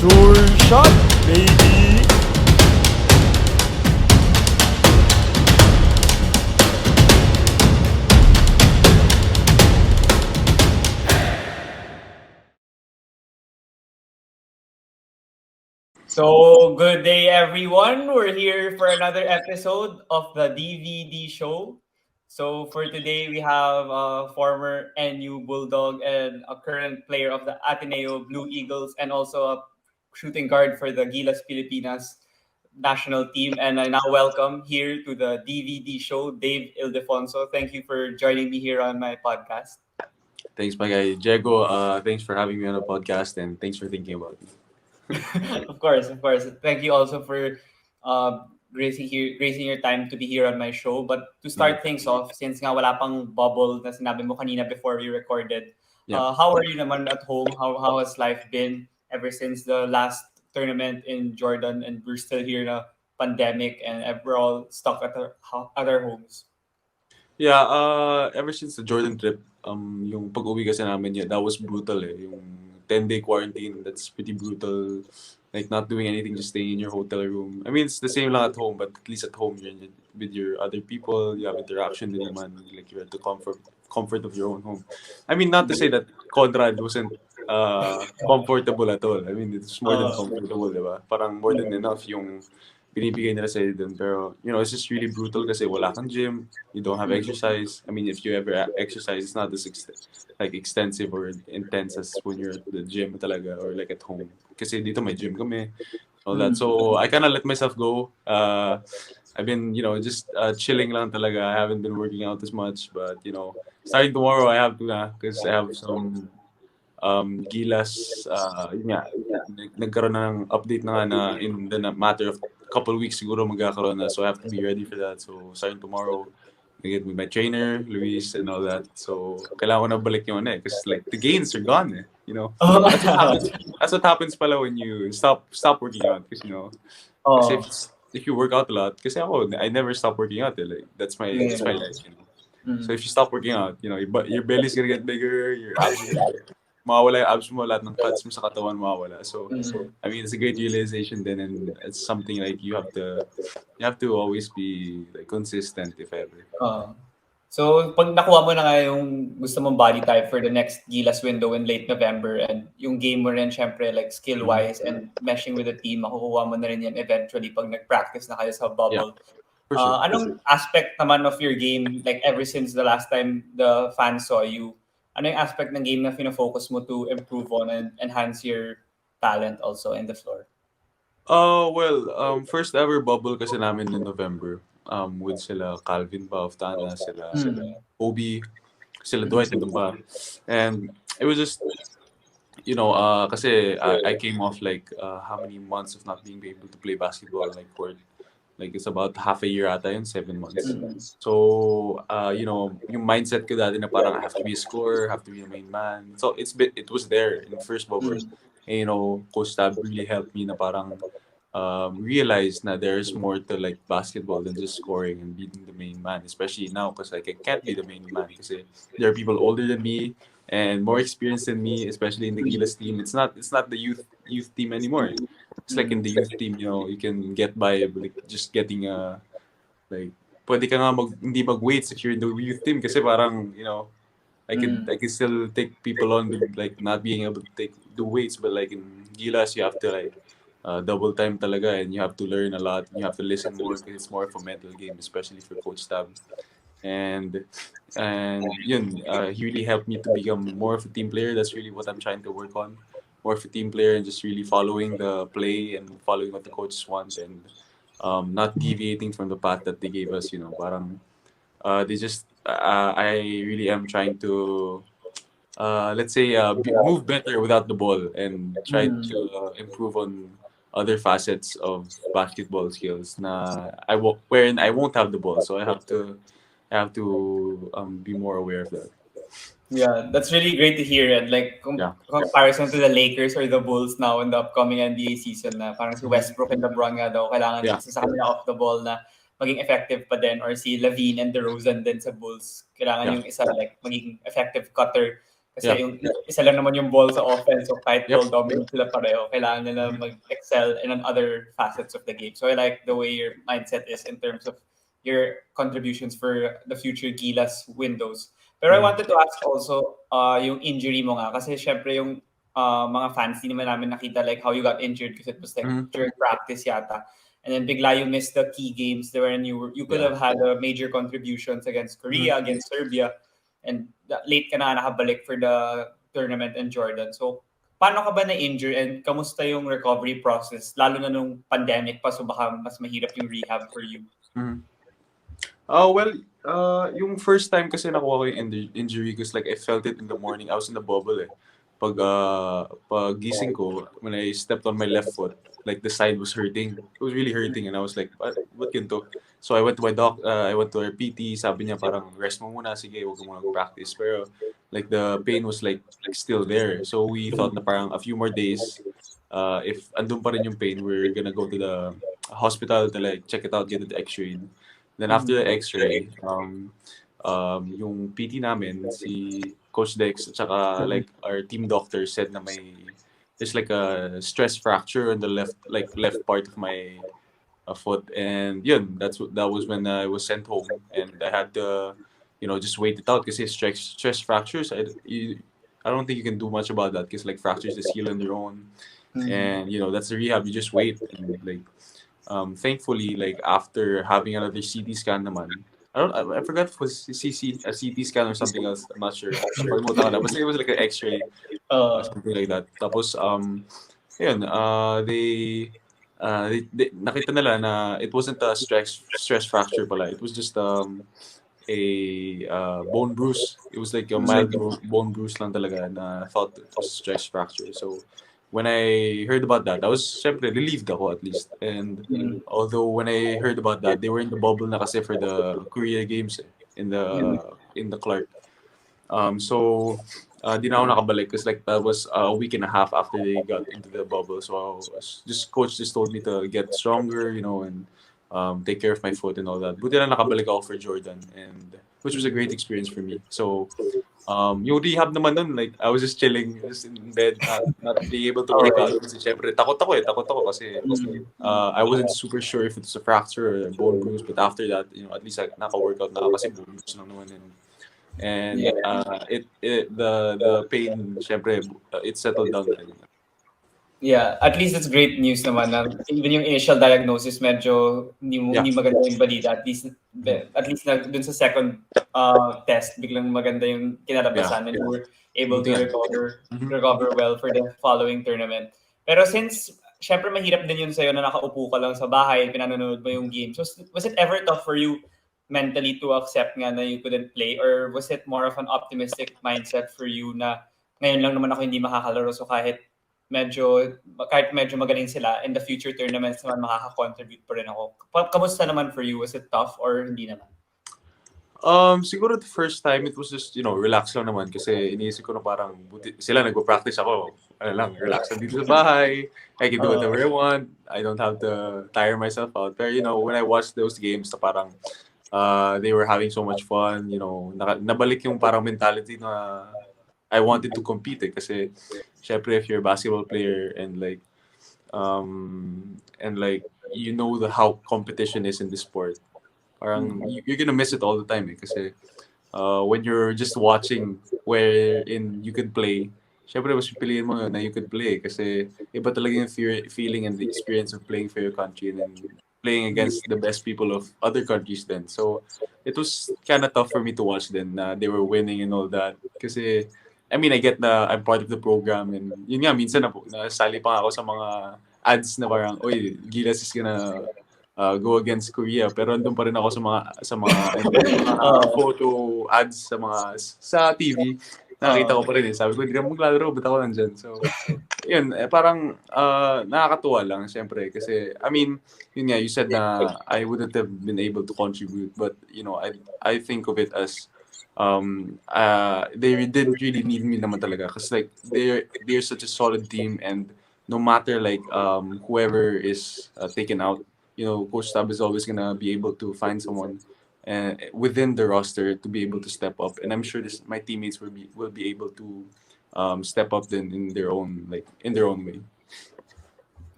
Sure shot, baby! So, good day, everyone. We're here for another episode of the DVD show. So, for today, we have a former NU Bulldog and a current player of the Ateneo Blue Eagles, and also a shooting guard for the Gilas Pilipinas national team. And I now welcome here to the DVD show, Dave Ildefonso. Thank you for joining me here on my podcast. Thanks, my guy. Diego, thanks for having me on the podcast and thanks for thinking about me. Of course, of course. Thank you also for gracing your time to be here on my show. But to start things off, since nga wala pang bubble na sinabi mo kanina before we recorded, Yeah. how are you naman at home? How has life been ever since the last tournament in Jordan, and we're still here na pandemic and we're all stuck at our homes? Yeah, ever since the Jordan trip, yung pag-uwi kasi namin, yeah, that was brutal eh. Yung 10-day quarantine, that's pretty brutal. Like, not doing anything, just staying in your hotel room. I mean, it's the same lang at home, but at least at home, with your other people, you have interaction din naman. Like, you're at the comfort of your own home. I mean, not to say that Conrad wasn't comfortable at all. I mean, it's more than comfortable, di ba? Parang more than enough yung binibigay nila sa'yo dun. Pero, it's just really brutal kasi wala kang gym, you don't have exercise. I mean, if you ever exercise, it's not as extensive or intense as when you're at the gym talaga or like at home. Kasi dito may gym kami, all that. So, I kind of let myself go. I've been, just chilling lang talaga. I haven't been working out as much, but, starting tomorrow, I have to na because I have some Gilas, yun nga, nagkaroon na ng update na nga na in the matter of couple weeks siguro magkakaroon na. So I have to be ready for that. So starting tomorrow, I get with my trainer, Luis, and all that. So kailangan ko na balik yung ano eh. Because like the gains are gone eh. That's what happens pala when you stop working out. Because kasi if you work out a lot, kasi ako, I never stop working out eh. Like that's my life, So if you stop working out, your belly's gonna get bigger, your abs mawawala yung abs mo, lahat ng fats mo sa katawan mawawala. So, I mean, it's a great realization then, and it's something like you have to always be like consistent if ever. So, pag nakuha mo na nga yung gusto mong body type for the next Gilas window in late November, and yung game mo rin, syempre, like skill-wise and meshing with the team, makukuha mo na rin yan eventually pag nag-practice na kayo sa bubble. For sure. Anong aspect naman of your game, like ever since the last time the fans saw you, ano yung aspect ng game na fino-focus mo to improve on and enhance your talent also in the floor? First ever bubble kasi namin in November. With sila Calvin Baoftana, sila Obi, sila Dwight and ba. And it was just, kasi I came off like how many months of not being able to play basketball, like it's about half a year ata yun, 7 months. So, yung mindset ko dati na parang I have to be a scorer, have to be the main man. So it was there in the first bubble. And, Coach Tab really helped me na parang realize na there's more to like basketball than just scoring and being the main man, especially now because like I can't be the main man kasi there are people older than me and more experienced than me, especially in the Gilas team. It's not the youth team anymore. It's like in the youth team, you can get by like just getting like pwede ka nga hindi mag-weights if you're in the youth team kasi parang, I could still take people on with like not being able to do weights, but like in Gilas you have to like double time talaga and you have to learn a lot. You have to listen more because it's more of a mental game, especially for Coach Tab. And yun, he really helped me to become more of a team player. That's really what I'm trying to work on. More of a team player and just really following the play and following what the coaches want and not deviating from the path that they gave us. Parang they just I really am trying to let's say move better without the ball and try to improve on other facets of basketball skills wherein I won't have the ball, so I have to be more aware of that. Yeah, that's really great to hear. And like comparison to the Lakers or the Bulls now in the upcoming NBA season na parang si Westbrook and LeBron nga daw kailangan sa kanila off the ball na maging effective pa din, or si Lavine and DeRozan din sa Bulls kailangan yung isa like maging effective cutter Kasi Yeah. yung isa lang naman yung ball sa offense, so kahit Yep. ball dominant sila pareho, kailangan nila mag-excel in other facets of the game. So I like the way your mindset is in terms of your contributions for the future Gilas windows. Pero I wanted to ask also yung injury mo nga, kasi syempre yung mga fans, di naman namin nakita like how you got injured because it was like during practice yata. And then bigla you missed the key games there, and you could Yeah. have had major contributions against Korea, against Serbia, and late ka na nakabalik for the tournament in Jordan. So, paano ka ba na-injure and kamusta yung recovery process? Lalo na nung pandemic pa, so baka mas mahirap yung rehab for you. Well, yung first time kasi nakuha ko yung injury because like I felt it in the morning. I was in the bubble eh. Pag gising ko, when I stepped on my left foot, like the side was hurting. It was really hurting and I was like, what yun to? So I went to I went to our PT, sabi niya parang rest mo muna, sige, huwag ka muna practice. Pero like the pain was like still there. So we thought na parang a few more days, if andun pa rin yung pain, we're gonna go to the hospital to like check it out, get it x-rayed. Then after the x-ray, yung PT namin, si Coach Dex, at saka like our team doctor said na there's like a stress fracture on the left part of my foot, and yun, that was when I was sent home, and I had to, just wait it out kasi stress fractures, I don't think you can do much about that because like fractures just heal on their own, and that's the rehab. You just wait and like. Thankfully, like after having another CT scan naman, I forgot if it was a CT scan or something else. I'm not sure. Nakalimutan ko na. Basta it was like an X-ray, something like that. Tapos, yun, they nakita nila na it wasn't a stress fracture pala. It was just a bone bruise. It was like a mild bone bruise lang talaga na thought it was stress fracture. So, when I heard about that, I was syempre relieved ako at least. And although when I heard about that, they were in the bubble na kasi for the Korea games in the Clark. So di na ako nakabalik because like that was a week and a half after they got into the bubble. So coach just told me to get stronger, and take care of my foot and all that. Buti na nakabalik ako for Jordan, and which was a great experience for me. So yung rehab naman nun, like, I was just chilling, just in bed, not being able to work out. Kasi syempre, takot ako kasi I wasn't super sure if it's a fracture or a bone bruise. But after that, at least naka-workout na ako kasi bone bruise lang naman yun. And the pain, syempre, it settled down na rin. Yeah, at least it's great news naman na even yung initial diagnosis medyo hindi maganda yung balita. At least na dun sa second test biglang maganda yung kinalabasan and you were able to recover well for the following tournament. Pero since syempre mahirap din yun sa'yo na nakaupo ka lang sa bahay, pinanonood mo yung games. Was it ever tough for you mentally to accept nga na you couldn't play, or was it more of an optimistic mindset for you na ngayon lang naman ako hindi makakalaro, so kahit medyo magaling sila, in the future tournaments naman makaka-contribute pa rin ako. Kamusta naman for you? Was it tough or hindi naman? Siguro the first time it was just, relax lang naman kasi iniisip ko na parang buti sila nagpo-practice ako. Ano lang, relax lang dito sa bahay. I can do whatever I want. I don't have to tire myself out. Pero when I watched those games na parang they were having so much fun, nabalik yung parang mentality na I wanted to compete kasi syempre if you're a basketball player and like how competition is in this sport, parang you're gonna miss it all the time kasi when you're just watching wherein you could play, syempre mas pipiliin mo na you could play kasi iba talaga yung feeling and the experience of playing for your country and then playing against the best people of other countries then. So it was kind of tough for me to watch then na they were winning and all that kasi I mean, I get na I'm part of the program and yun nga, minsan nasali pa ako sa mga ads na parang, oy, Gilas is gonna go against Korea, pero andun pa rin ako mga photo ads sa TV. Nakita ko pa rin sabi ko, hindi na maglalaro, ba't ako nandyan? So, yun, parang nakakatuwa lang, siyempre, kasi, I mean, yun nga, you said na I wouldn't have been able to contribute, but, I think of it as they didn't really need me naman talaga because like they're such a solid team, and no matter like whoever is taken out, Coach Tab is always gonna be able to find someone and within the roster to be able to step up. And I'm sure my teammates will be able to step up then in their own way.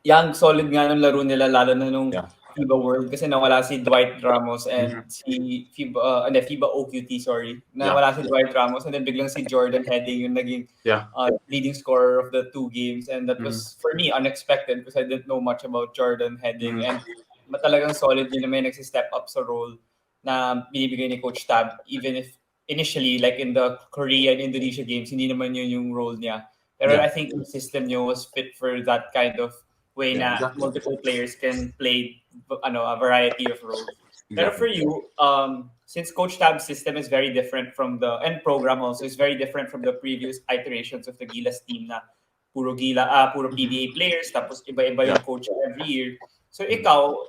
Yang solid nga nung laro nila lalo na nung Yeah. FIBA World kasi nawala si Dwight Ramos and Mhm. si FIBA OQT, sorry. Yeah. Nawala si Dwight Ramos and then biglang si Jordan Heading yung naging Yeah. leading scorer of the 2 games, and that Mhm. was for me unexpected because I didn't know much about Jordan Heading, Mhm. and talagang solid yun na may nagsi-step up sa role na binibigay ni Coach Tab, even if initially like in the Korea and Indonesia games hindi naman yun yung role niya. Pero Yeah. I think the system niyo was fit for that kind of way Yeah. na Exactly. multiple players can play a variety of roles. Pero for Exactly. you, since Coach Tab's system is very different from the and program also is very different from the previous iterations of the Gilas team na puro Mhm. PBA players tapos iba-iba Yeah. yung coach every year. So Mhm. ikaw,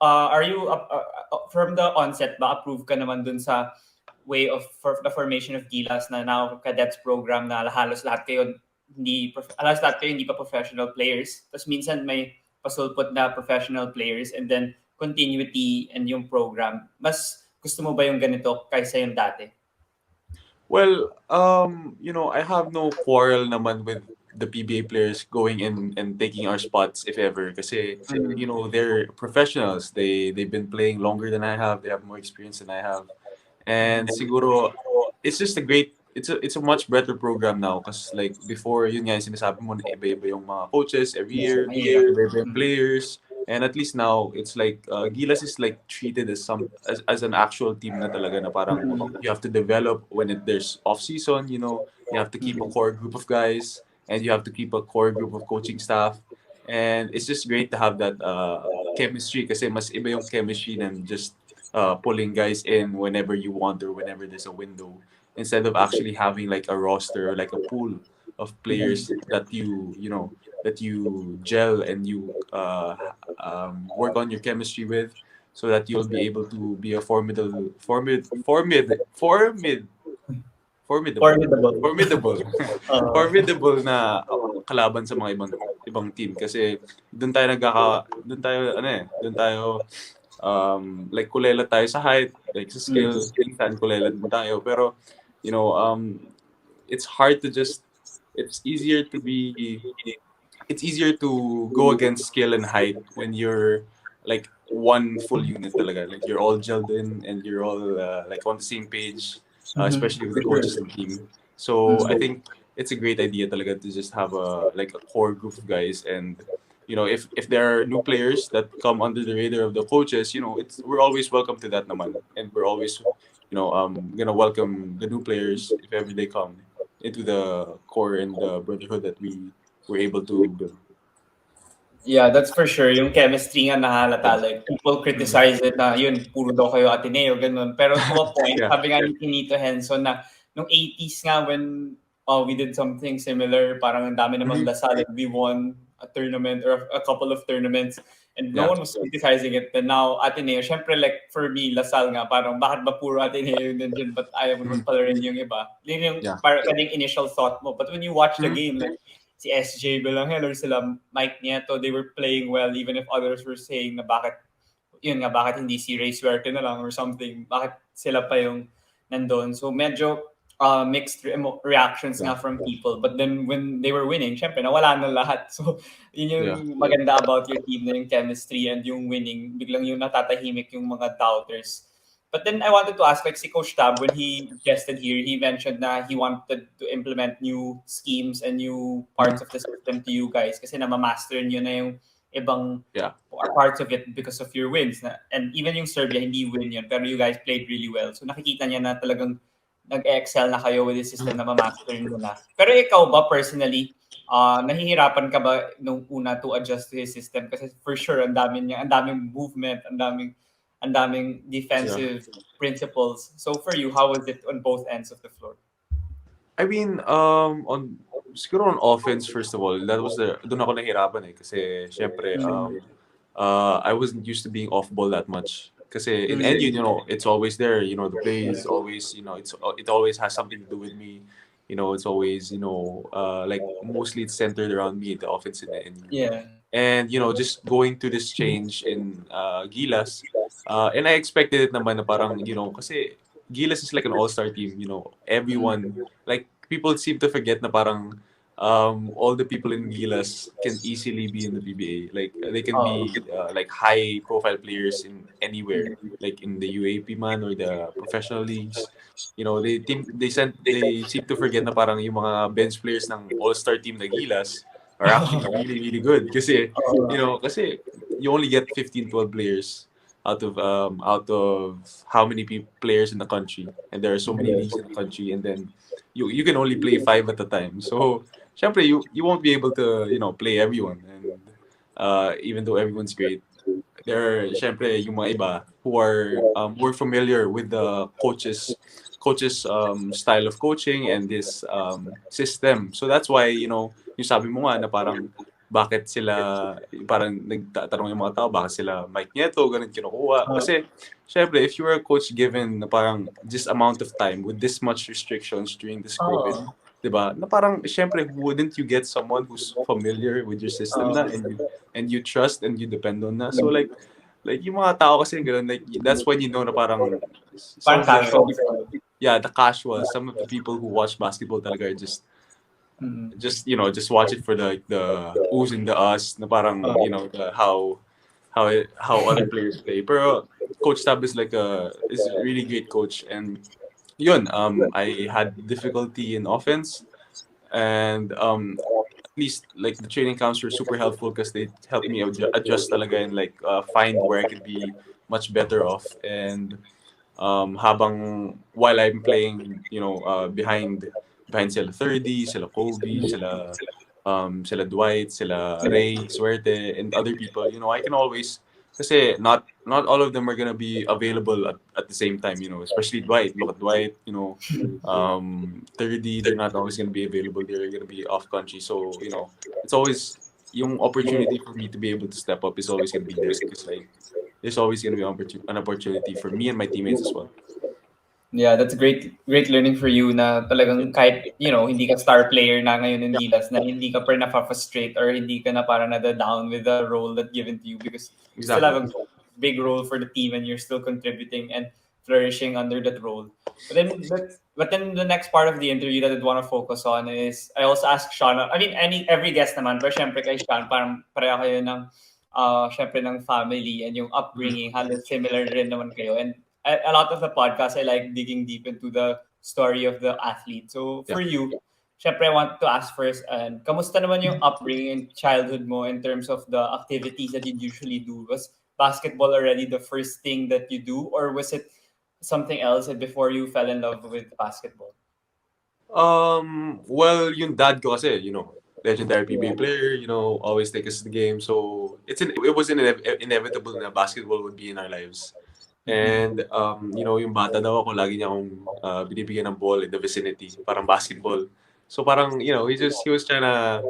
are you from the onset ba approve ka naman dun sa way of for the formation of Gilas na now cadets program na halos lahat kayo hindi pa professional players. Tapos minsan may pasulpot na professional players and then continuity and yung program. Mas gusto mo ba yung ganito kaysa yung dati? Well, I have no quarrel naman with the PBA players going in and taking our spots if ever. Kasi, they're professionals. They've been playing longer than I have. They have more experience than I have. And siguro, it's just it's a much better program now. Because like before, yun nga yung sinasabi mo na iba-iba yung mga coaches every year, Mahirap. iba-iba yung players. And at least now, it's like Gilas is like treated as an actual team na talaga na parang you have to develop when there's off season. You have to keep a core group of guys, and you have to keep a core group of coaching staff. And it's just great to have that chemistry kasi mas iba yung chemistry than just pulling guys in whenever you want or whenever there's a window, instead of actually having like a roster or like a pool of players that you gel and you work on your chemistry with, so that you'll be able to be a formidable Formidable. formidable Uh, formidable na kalaban sa mga ibang team. Kasi doon tayo doon tayo like kulela tayo sa height, like sa skill, minsan kulela din tayo. Pero it's hard to just it's easier to be it's easier to go against skill and height when you're like one full unit talaga. Like you're all gelled in and you're all like on the same page, especially with the coaches and team. So I think it's a great idea talaga to just have a core group of guys. And if there are new players that come under the radar of the coaches, we're always welcome to that naman, and we're always gonna welcome the new players if ever they come into the core and the brotherhood that we were able to build. Yeah, that's for sure. Yung chemistry nga nahalata. Like, people criticize it na yun, puro daw kayo Ateneo, ganun. Pero to a point, Yeah. sabi nga ni Tinito Henson na nung 80s nga when we did something similar, parang ang dami namang Lasal and we won a tournament or a couple of tournaments and no Yeah. one was criticizing it. But now, Ateneo, syempre like for me, Lasal nga, parang bakit ba puro Ateneo yun nandiyan, but ayaw mo naman pala rin yung iba. Yun yung Yeah. parang kaning initial thought mo. But when you watch the Mhm. game, like, si SJ Belangel or sila Mike Nieto, they were playing well even if others were saying na bakit hindi si Ray Suerte na lang or something, bakit sila pa yung nandun. So medyo mixed reactions Yeah. nga from people. But then when they were winning, syempre nawala na lahat. So yun yung Yeah. maganda about your team na yung chemistry and yung winning. Biglang yung natatahimik yung mga doubters. But then I wanted to ask, like si Coach Tab, when he guested here, he mentioned that he wanted to implement new schemes and new parts of the system to you guys kasi na-master nyo na yung ibang Yeah. parts of it because of your wins. And even yung Serbia, hindi win yun, pero you guys played really well. So nakikita niya na talagang nag-excel na kayo with the system na ma-master nyo na. Pero ikaw ba personally, nahihirapan ka ba nung una to adjust to his system? Kasi for sure, ang daming movement, ang daming Yeah. defensive principles. So for you, how was it on both ends of the floor? I mean, siguro on offense, first of all, doon ako nahirapan kasi syempre, I wasn't used to being off ball that much. Kasi in NU, it's always there. The play is always, it always has something to do with me. It's always, like mostly it's centered around me, the offense in NU. Yeah. And, just going to this change in Gilas, And I expected it naman na parang, kasi Gilas is like an all-star team, everyone, like, people seem to forget na parang all the people in Gilas can easily be in the PBA. Like, they can be like high-profile players in anywhere, like in the UAAP man or the professional leagues. They seem to forget na parang yung mga bench players ng all-star team na Gilas are actually really, really good. Kasi you only get 15, 12 players out of how many players in the country, and there are so many leagues in the country, and then you can only play five at a time. So, syempre, you won't be able to play everyone, and even though everyone's great, there are syempre yung mga iba who are more familiar with the coaches style of coaching and this system. So that's why yung sabi mo nga na parang bakit sila parang nagtatanong yung mga tao bakit sila Mike Nieto ganun kinukuha. Kasi syempre if you were a coach given na parang this amount of time with this much restrictions during this COVID, 'di ba? Na parang syempre wouldn't you get someone who's familiar with your system na and you trust and you depend on na. So like yung mga tao kasi ganun, like that's when you know na parang some Parang of the casual. the casuals, some of the people who watch basketball talaga are just watch it for the oohs and the us na parang the how other players play. Pero Coach Tab is a really great coach, and yun I had difficulty in offense, and at least like the training camps were super helpful because they helped me adjust talaga and like find where I could be much better off. And habang while I'm playing, behind sila 30, sila Kobe, sila Dwight, sila Ray, Suerte, and other people, I can always, kasi not all of them are gonna be available at the same time, especially Dwight. Look at Dwight, 30, they're not always gonna be available. They're gonna be off country. So, it's always, yung opportunity for me to be able to step up is always gonna be there because like, there's always going to be an opportunity for me and my teammates as well. Yeah, that's great learning for you na talagang kahit, hindi ka star player na ngayon in Gilas, na hindi ka pa na-frustrate or hindi ka na parang nada-down with the role that given to you because you still have a big role for the team and you're still contributing and flourishing under that role. But then the next part of the interview that I'd want to focus on is, I also asked Sean, I mean, every guest naman, pero syempre kay Sean, parang pareho kayo ng, syempre ng family and yung upbringing, halos similar rin naman kayo. And a lot of the podcast, I like digging deep into the story of the athlete. So for you, syempre I want to ask first, and kamusta naman yung upbringing and childhood mo in terms of the activities that you usually do? Was basketball already the first thing that you do, or was it something else before you fell in love with basketball? Well, yung dad ko kasi, legendary PBA player, always take us to the game. So it was inevitable na basketball would be in our lives. And, yung bata daw ako, lagi niya akong binibigyan ng ball in the vicinity, parang basketball. So parang, he was trying to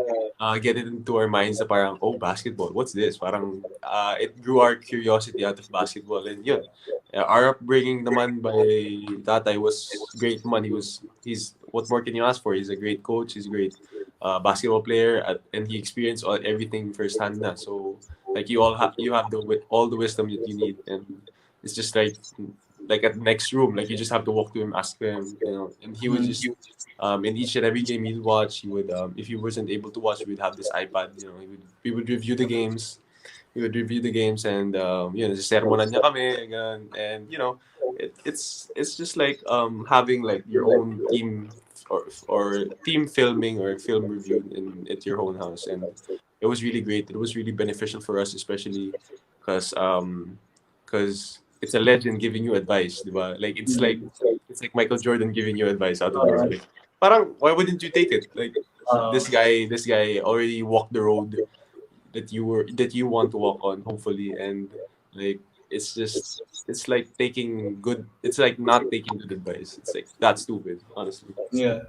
get it into our minds na parang, oh, basketball, what's this? Parang, it grew our curiosity out of basketball. And yun, our upbringing naman by tatay was great naman. What more can you ask for? He's a great coach, he's a great basketball player, and he experienced everything firsthand na. So, like, you have all the wisdom that you need, and it's just like at the next room, like you just have to walk to him, ask him, and he would just in each and every game he'd watch, he would if he wasn't able to watch, we would have this iPad, we would review the games. He would review the games and sermonan niya kami, ganun. And it's just like having like your own team or team filming or film review at your own house, and it was really great. It was really beneficial for us, especially because it's a legend giving you advice, diba? Like it's like Michael Jordan giving you advice out of nowhere. Like, parang why wouldn't you take it? Like this guy already walked the road that you want to walk on, hopefully, and like it's like it's like not taking good advice. It's like that's stupid, honestly. Yeah.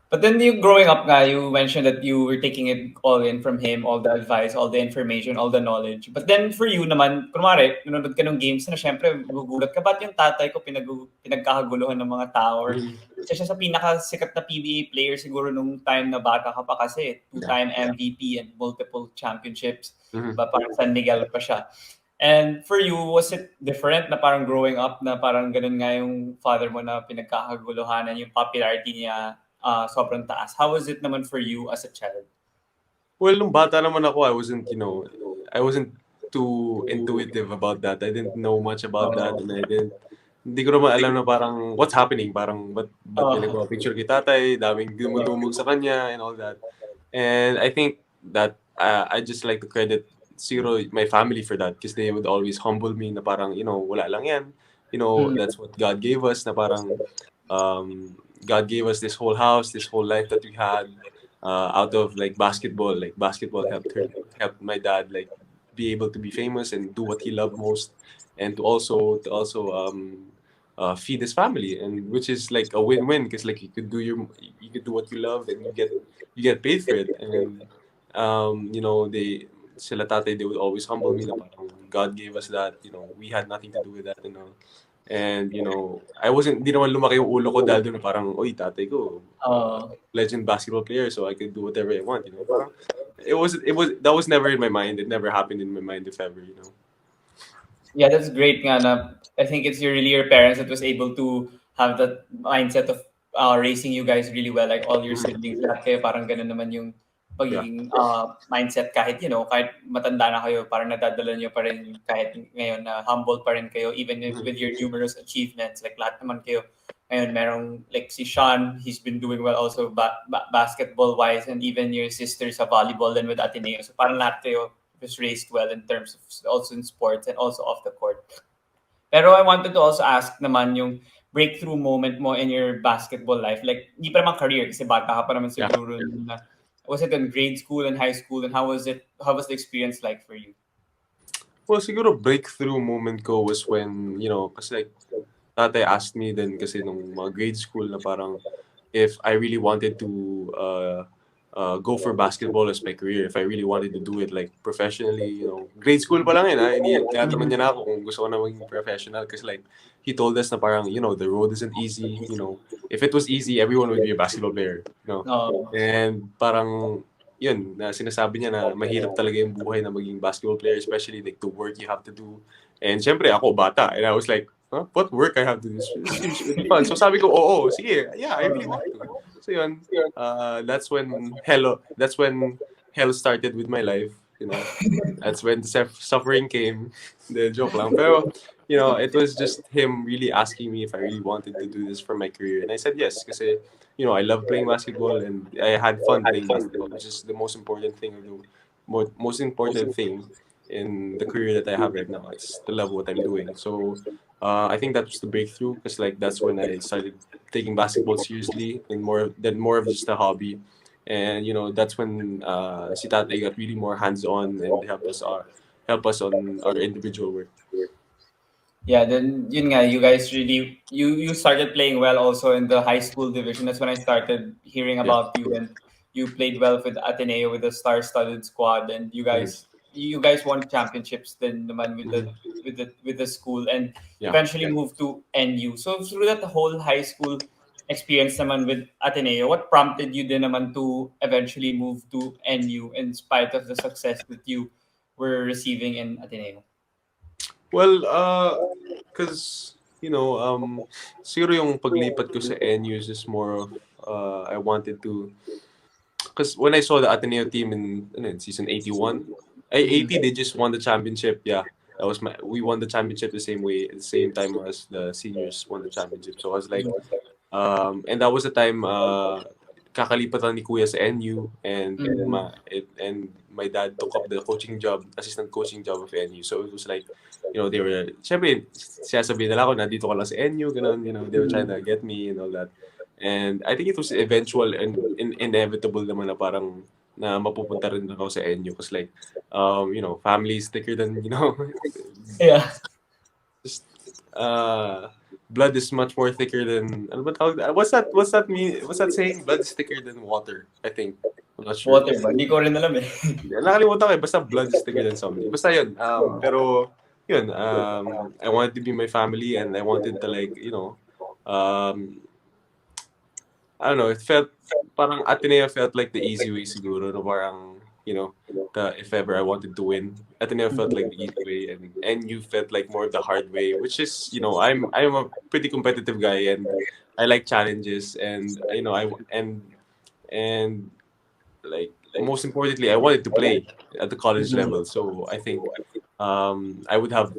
But then you growing up nga, you mentioned that you were taking it all in from him, all the advice, all the information, all the knowledge. But then for you naman, kunwari, nanonood ka ng games na syempre, magugulat ka, ba't yung tatay ko pinagkakaguluhan ng mga tao? Or isa siya sa pinakasikat na PBA player siguro nung time na bata ka pa kasi. Two-time MVP and multiple championships. Diba? Parang San Miguel pa siya. And for you, was it different na parang growing up na parang ganun nga yung father mo na pinagkakaguluhanan yung popularity niya sobrang taas? How was it naman for you as a child? Well, nung bata naman ako, I wasn't too intuitive about that. I didn't know much about that, Oo. and hindi ko naman alam na parang what's happening, parang ba't may Oo. nagpa-picture kay tatay, daming dumudumog sa kanya and all that. And I think that I just like to credit zero my family for that because they would always humble me na parang, wala lang yan. Mm. That's what God gave us na parang God gave us this whole house, this whole life that we had out of like basketball. Like basketball helped my dad like be able to be famous and do what he loved most, and to also feed his family, and which is like a win-win because like you could do what you love and you get paid for it. And they sila tatay, they would always humble me na parang God gave us that, we had nothing to do with that, and I wasn't, di naman lumaki yung ulo ko dahil doon na parang, oy, tatay ko Oo. legend basketball player, so I could do whatever I want. Parang it was that was never in my mind. It never happened in my mind, if ever. Yeah, that's great nga na I think it's really your parents that was able to have that mindset of raising you guys really well, like all your Mhm. siblings, lahat kayo parang ganun naman yung Yeah. pagiging mindset kahit kahit matanda na kayo, parang nadadala niyo pa rin kahit ngayon na humble pa rin kayo even Mhm. with your numerous achievements, like lahat naman kayo ngayon merong like si Sean, he's been doing well also basketball wise, and even your sisters sa volleyball and with Ateneo, so parang lahat kayo was raised well in terms of also in sports and also off the court. Pero I wanted to also ask naman yung breakthrough moment mo in your basketball life. Like, hindi pa naman career kasi bata ka pa naman Yeah. siguro. Na, was it in grade school and high school, and how was it? How was the experience like for you? Well, siguro breakthrough moment ko was when, kasi like tatay asked me then kasi nung mga grade school na parang if I really wanted to go for basketball as my career, if I really wanted to do it like professionally. Grade school pa lang yun, ha? Tinatanong niya na ako kung gusto ko na maging professional kasi like he told us na parang, the road isn't easy. If it was easy, everyone would be a basketball player. Oh, And parang yun, na sinasabi niya na mahirap talaga yung buhay na maging basketball player, especially like the work you have to do. And syempre, ako bata. And I was like, huh? What work I have to do? This seems really fun. So sabi ko, oo, sige, yeah, I really want to. So yun, that's when hell started with my life. That's when the suffering came. The joke lang. Pero, it was just him really asking me if I really wanted to do this for my career. And I said yes, kasi, I love playing basketball and I had fun playing basketball, which is the most important thing, or the most important thing in the career that I have right now. It's to love what I'm doing. So, I think that was the breakthrough because like that's when I started taking basketball seriously and more of just a hobby. And that's when si Tatay got really more hands-on and help us on our individual work. yeah, then yun nga, you guys really you started playing well also in the high school division. That's when I started hearing Yeah. about you, and you played well with Ateneo with the star-studded squad, and you Mhm. guys you guys won championships then naman with the Mhm. with the school, and Yeah. eventually moved to NU. So through that whole high school experience naman with Ateneo, what prompted you then naman to eventually move to NU in spite of the success that you were receiving in Ateneo? Well, cause siguro yung paglipat ko sa NU is more of I wanted to. Because when I saw the Ateneo team in season 81, 80 they just won the championship. Yeah, we won the championship the same way, at the same time as the seniors won the championship. So I was like, and that was the time kakalipat lang ni Kuya sa NU, and Mm. my dad took up the coaching job, assistant coaching job of NU. So it was like, they were, syempre, sasabihin nila ako, nandito ka lang sa NU, ganun, they were trying to get me and all that. And I think it was eventual and inevitable naman na parang na mapupunta rin ako sa NU because like, family is thicker than, Yeah. just, blood is much more thicker than, ano ba tawag? What's that saying? Blood is thicker than water, I think. I'm not sure. Water ba? Hindi ko rin alam eh. Nakalimutan ko eh. Basta blood is thicker than something. Basta yun. Pero, yun. I wanted to be my family and I wanted to like, um, I don't know, it felt, parang Ateneo felt like the easy way siguro. No? Parang, if ever I wanted to win. Ateneo felt like the easy way, and you felt like more of the hard way, which is, I'm a pretty competitive guy, and I like challenges, and and like most importantly, I wanted to play at the college level. So I think um, I would have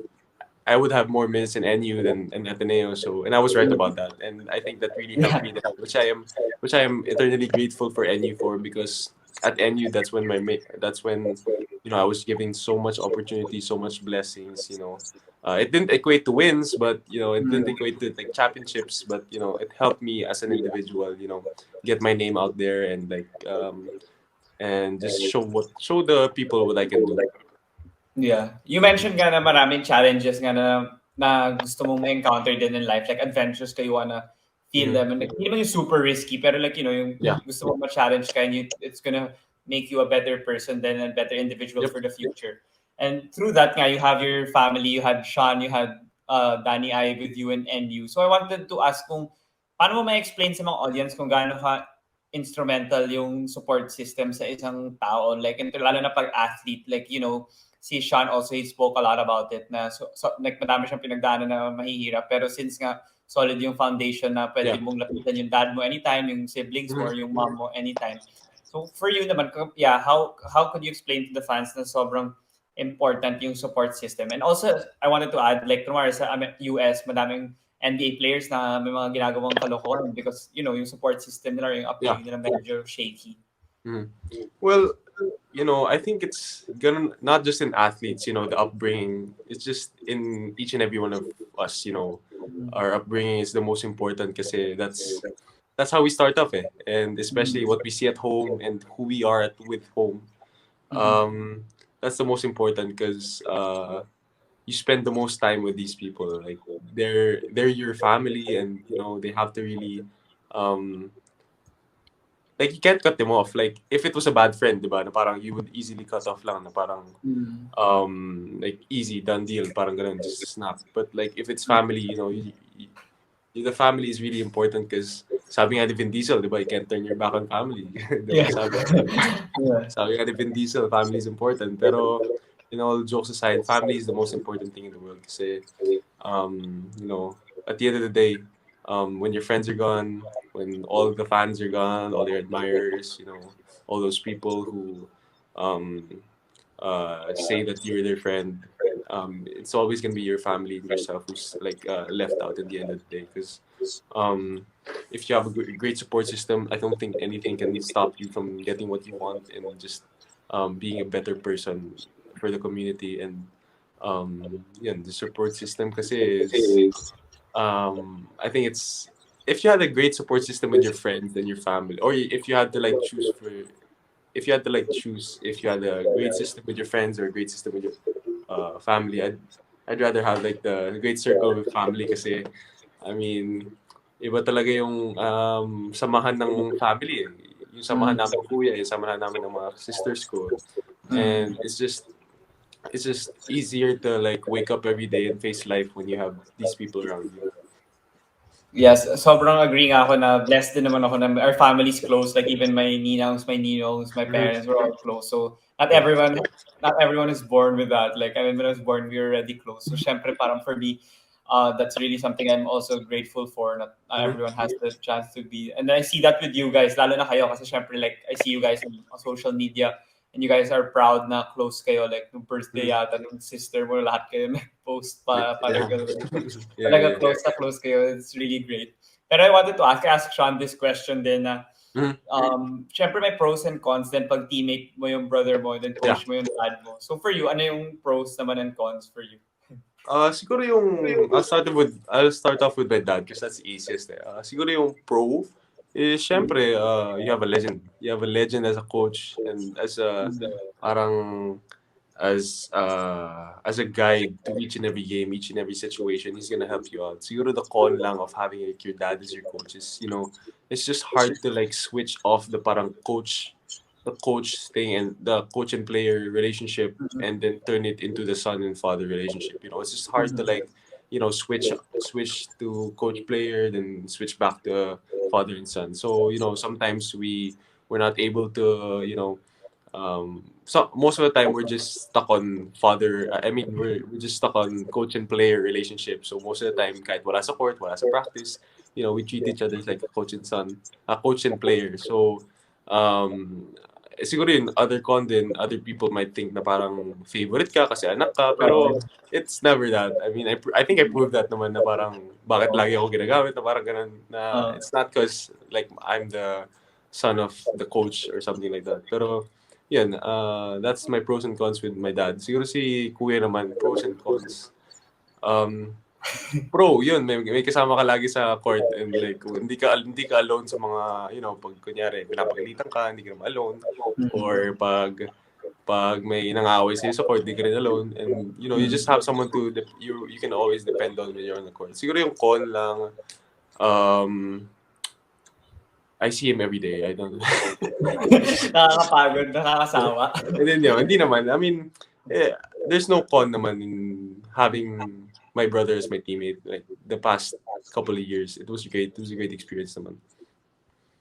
I would have more minutes in NU than in Ateneo. So, and I was right about that, and I think that really helped me there, which I am eternally grateful for NU for, because at NU that's when I was given so much opportunity, so much blessings. It didn't equate to wins, but it didn't equate to like championships, but it helped me as an individual. Get my name out there, and just show the people what I can do. Yeah. You mentioned nga na maraming challenges nga na gusto mong ma-encounter din in life, like adventures ka, you wanna feel Mhm. them, and like, hindi naman yung super risky, pero like, yung Yeah. gusto mong ma-challenge ka, and it's gonna make you a better person then, and better individual Yep. for the future. And through that nga, you have your family, you had Sean, you had Danny I with you and NU. So I wanted to ask kung paano mo ma-explain sa mga audience kung gaano ka instrumental yung support system sa isang tao, like, lalo na pag athlete, like, si Sean also, he spoke a lot about it na like madami siyang pinagdaanan na mahihirap, pero since nga solid yung foundation na pwede Yeah. mong lapitan yung dad mo anytime, yung siblings mo Mhm. or yung mom mo anytime. So for you naman, yeah, how could you explain to the fans na sobrang important yung support system? And also, I wanted to add, like, kumari sa US, madaming NBA players na may mga ginagawang kalokohan because, yung support system nila or yung Yeah. upbringing nila medyo shaky. Mhm. Well, I think it's gonna not just in athletes, the upbringing. It's just in each and every one of us, our upbringing is the most important because that's how we start off, eh. And especially what we see at home and who we are with home. Um, that's the most important because you spend the most time with these people. Like they're your family, and they have to really um like you can't cut them off. Like if it was a bad friend, diba, na parang you would easily cut off lang, na parang like easy done deal, parang ganun, just snap. But like if it's family, the family is really important because sabi nga ni Vin Diesel, diba, you can't turn your back on family. Diba? Yeah. Yeah. Sabi nga ni Vin Diesel, family is important. Pero all jokes aside, family is the most important thing in the world kasi at the end of the day, when your friends are gone, when all the fans are gone, all your admirers, all those people who um, say that you're their friend, it's always gonna be your family and yourself who's like left out at the end of the day. Because um, if you have a great support system, I don't think anything can stop you from getting what you want and just being a better person for the community. And yeah, the support system kasi is I think it's if you had a great support system with your friends and your family, or if you had to like choose for if you had to like choose if you had a great system with your friends or a great system with your family, I'd rather have like the great circle with family kasi I mean iba talaga yung samahan ng family, eh. Yung samahan namin kuya, yung samahan namin ng mga sisters ko, and it's just easier to like wake up every day and face life when you have these people around you. Yes, sobrang agree nga ako na blessed din naman ako na our family's close. Like even my ninangs, my ninongs, my Mhm. parents were all close. So Yeah. not everyone is born with that. Like I mean, when I was born, we were already close. So syempre parang for me, that's really something I'm also grateful for. Not Mhm. everyone has the chance to be. And I see that with you guys, lalo na kayo kasi syempre like I see you guys on social media and you guys are proud na close kayo. Like nung birthday Mhm. yata nung sister mo, lahat kayo nag-post pa, parang Yeah. ganun. Yeah, Talaga yeah. close na close kayo. It's really great. Pero I wanted to ask Sean this question din na Mhm. syempre may pros and cons din pag teammate mo yung brother mo then Yeah. coach mo yung dad mo. So for you, ano yung pros naman and cons for you? Siguro yung I'll start off with my dad because that's the easiest, eh. Siguro yung pro is syempre you have a legend. You have a legend as a coach and as a parang as a guide to each and every game, each and every situation. He's gonna help you out. Siguro the con lang of having like your dad as your coach is, it's just hard to like switch off the coach thing and the coach and player relationship and then turn it into the son and father relationship. It's just hard to like, switch to coach player, then switch back to father and son. So, sometimes we're not able to, so most of the time we're just stuck on we're just stuck on coach and player relationship. So most of the time, kahit wala sa court, wala sa practice, we treat each other like a coach and son, a coach and player. So, siguro yun, other con din, other people might think na parang favorite ka kasi anak ka, pero it's never that. I mean, I think I proved that naman na parang bakit lagi ako ginagamit na parang ganun na it's not because like I'm the son of the coach or something like that. Pero yun, that's my pros and cons with my dad. Siguro si kuya naman, pros and cons. Pro, yun, may kasama ka lagi sa court and like hindi ka alone sa mga, pag kunyari pinapagalitan ka, hindi ka naman alone or pag may nangaaway sa'yo sa court, hindi ka rin alone and you just have someone you can always depend on when you're on the court. Siguro yung con lang I see him every day. I don't Nakakapagod, nakakasawa. And then, hindi naman. I mean, there's no con naman in having my brother as my teammate. Like, the past couple of years, it was great. It was a great experience naman.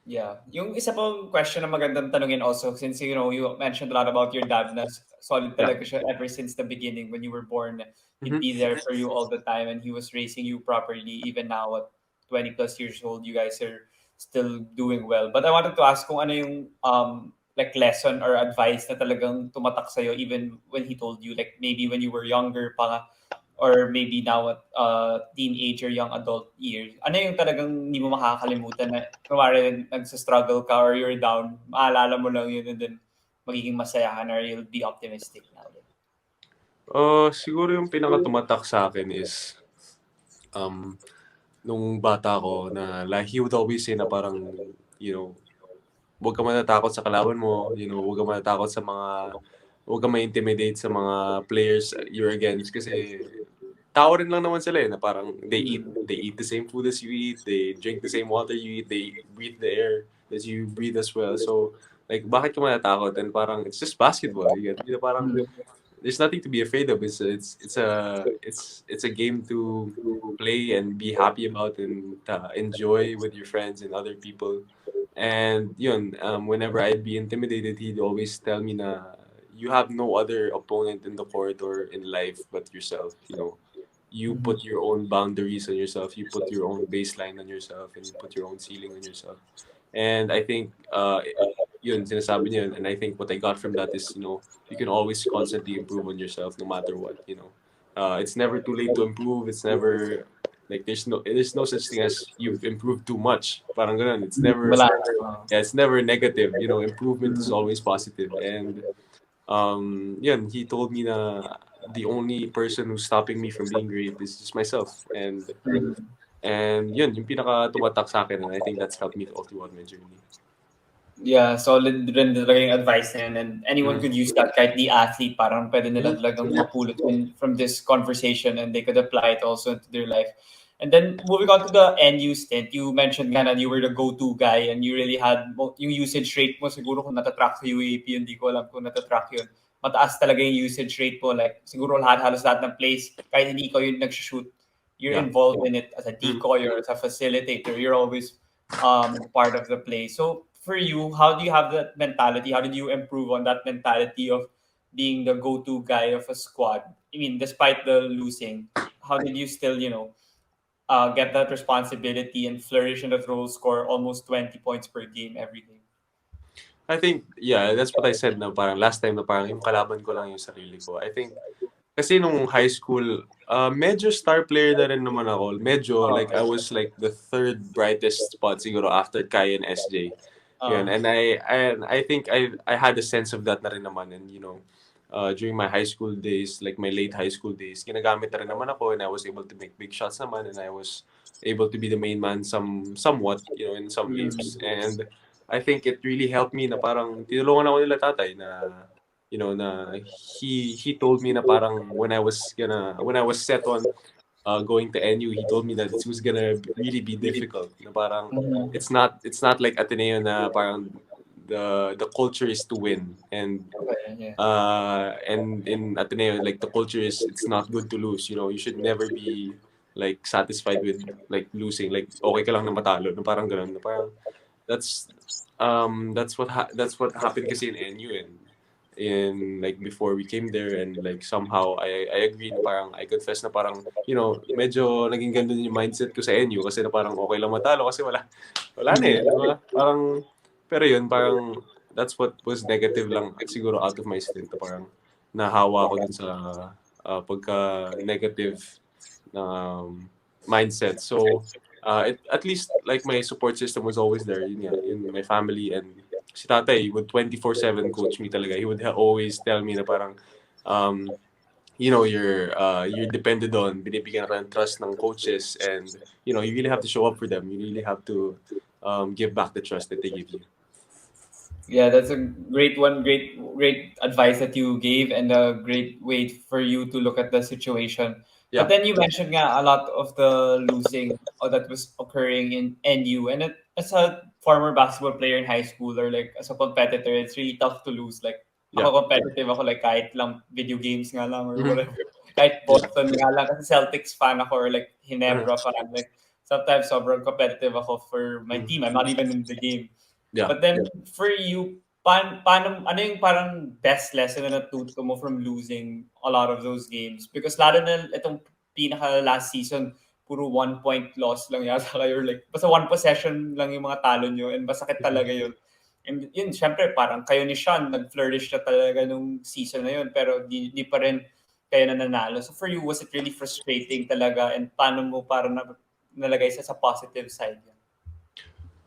Yeah. Yung isa pong question na magandang tanungin also, since, you mentioned a lot about your dad na solid talaga siya ever since the beginning when you were born. He'd be there for you all the time and he was raising you properly. Even now at 20 plus years old, you guys are still doing well. But I wanted to ask kung ano yung like lesson or advice na talagang tumatak sa'yo even when he told you, like maybe when you were younger pa or maybe now at teenage or young adult years. Ano yung talagang hindi mo makakalimutan na kumari nagsa-struggle ka or you're down, maalala mo lang yun and then magiging masaya ka na or you'll be optimistic na ulit? Siguro yung pinaka-tumatak sa akin is nung bata ko na like he would always say na parang huwag ka matatakot sa kalaban mo, huwag ka matatakot sa huwag ka ma-intimidate sa mga players you're against kasi tao rin lang naman sila na parang they eat the same food as you eat, they drink the same water you eat, they breathe the air as you breathe as well. So like bakit ka matatakot? And parang it's just basketball. Parang there's nothing to be afraid of. It's a game to play and be happy about and enjoy with your friends and other people. And whenever I'd be intimidated, he'd always tell me na you have no other opponent in the court or in life but yourself. You put your own boundaries on yourself, you put your own baseline on yourself, and you put your own ceiling on yourself. And I think sinasabi niya yun, and I think what I got from that is you can always constantly improve on yourself no matter what. It's never too late to improve. It's never like there's no such thing as you've improved too much. Parang ganun. It's never Wala. it's never negative. Improvement is always positive. And he told me na the only person who's stopping me from being great is just myself. And yun, yung pinaka tumatak sa akin, and I think that's helped me all throughout my journey. Yeah, solid rin talaga yung advice na yun. And anyone could use that, kahit the athlete, parang pwede nila talagang mapulot from this conversation and they could apply it also into their life. And then moving on to the NU stint, you mentioned nga na you were the go-to guy and you really had yung usage rate mo, siguro kung natatrack sa UAAP, hindi ko alam kung natatrack yun. Mataas talaga yung usage rate po. Like, siguro halos lahat ng plays, kahit hindi ikaw yung nag-shoot, you're involved in it as a decoy or as a facilitator. You're always part of the play. So, for you, how do you have that mentality? How did you improve on that mentality of being the go-to guy of a squad? I mean, despite the losing, how did you still, get that responsibility and flourish in that role, score almost 20 points per game every game? I think, that's what I said na parang last time na parang yung kalaban ko lang yung sarili ko. I think, kasi nung high school, medyo star player na rin naman ako. Medyo, like, I was like the third brightest spot siguro after Kai and SJ. Yun. And I think I had a sense of that na rin naman. And, during my high school days, like my late high school days, ginagamit na rin naman ako and I was able to make big shots naman and I was able to be the main man somewhat, in some games. And I think it really helped me na parang tinulungan ako nila tatay na na he told me na parang when I was set on going to NU, he told me that it was gonna really be difficult. Na parang it's not like Ateneo na parang the culture is to win and in Ateneo like the culture is it's not good to lose. You should never be like satisfied with like losing. Like okay ka lang na matalo. Na parang ganun. Na parang that's what happened kasi in NU in like before we came there, and like somehow I agree na parang I confess na parang medyo naging ganun yung mindset ko sa NU kasi na parang okay lang matalo kasi wala na eh, di ba? Parang pero yun parang that's what was negative lang siguro out of my stint na parang nahawa ko dun sa pagka negative na mindset. So at least like my support system was always there, yun nga, in my family. And si tatay would 24/7 coach me talaga. He would always tell me na parang um, you're depended on, binibigyan ka ng trust ng coaches, and you really have to show up for them. You really have to give back the trust that they give you. Yeah, that's a great one. Great advice that you gave, and a great way for you to look at the situation. But Yeah. then you mentioned nga a lot of the losing that was occurring in NU, and as a former basketball player in high school or like as a competitor, it's really tough to lose. Like Yeah. ako competitive ako like kahit lang video games nga lang or Mhm. whatever. Kahit Boston nga lang kasi Celtics fan ako or like Uh-huh. Ginebra fan. Like sometimes sobrang competitive ako for my Mhm. team. I'm not even in the game. Yeah. But then for you, paano, ano yung parang best lesson na natuto mo from losing a lot of those games? Because lalo na itong pinaka last season, puro 1 point loss lang yata kayo. Or like, basta one possession lang yung mga talo nyo and masakit Mhm. talaga yun. And yun, syempre, parang kayo ni Sean, nag-flourish na talaga nung season na yun, pero di pa rin kayo na nanalo. So for you, was it really frustrating talaga? And paano mo parang nalagay sa positive side yan?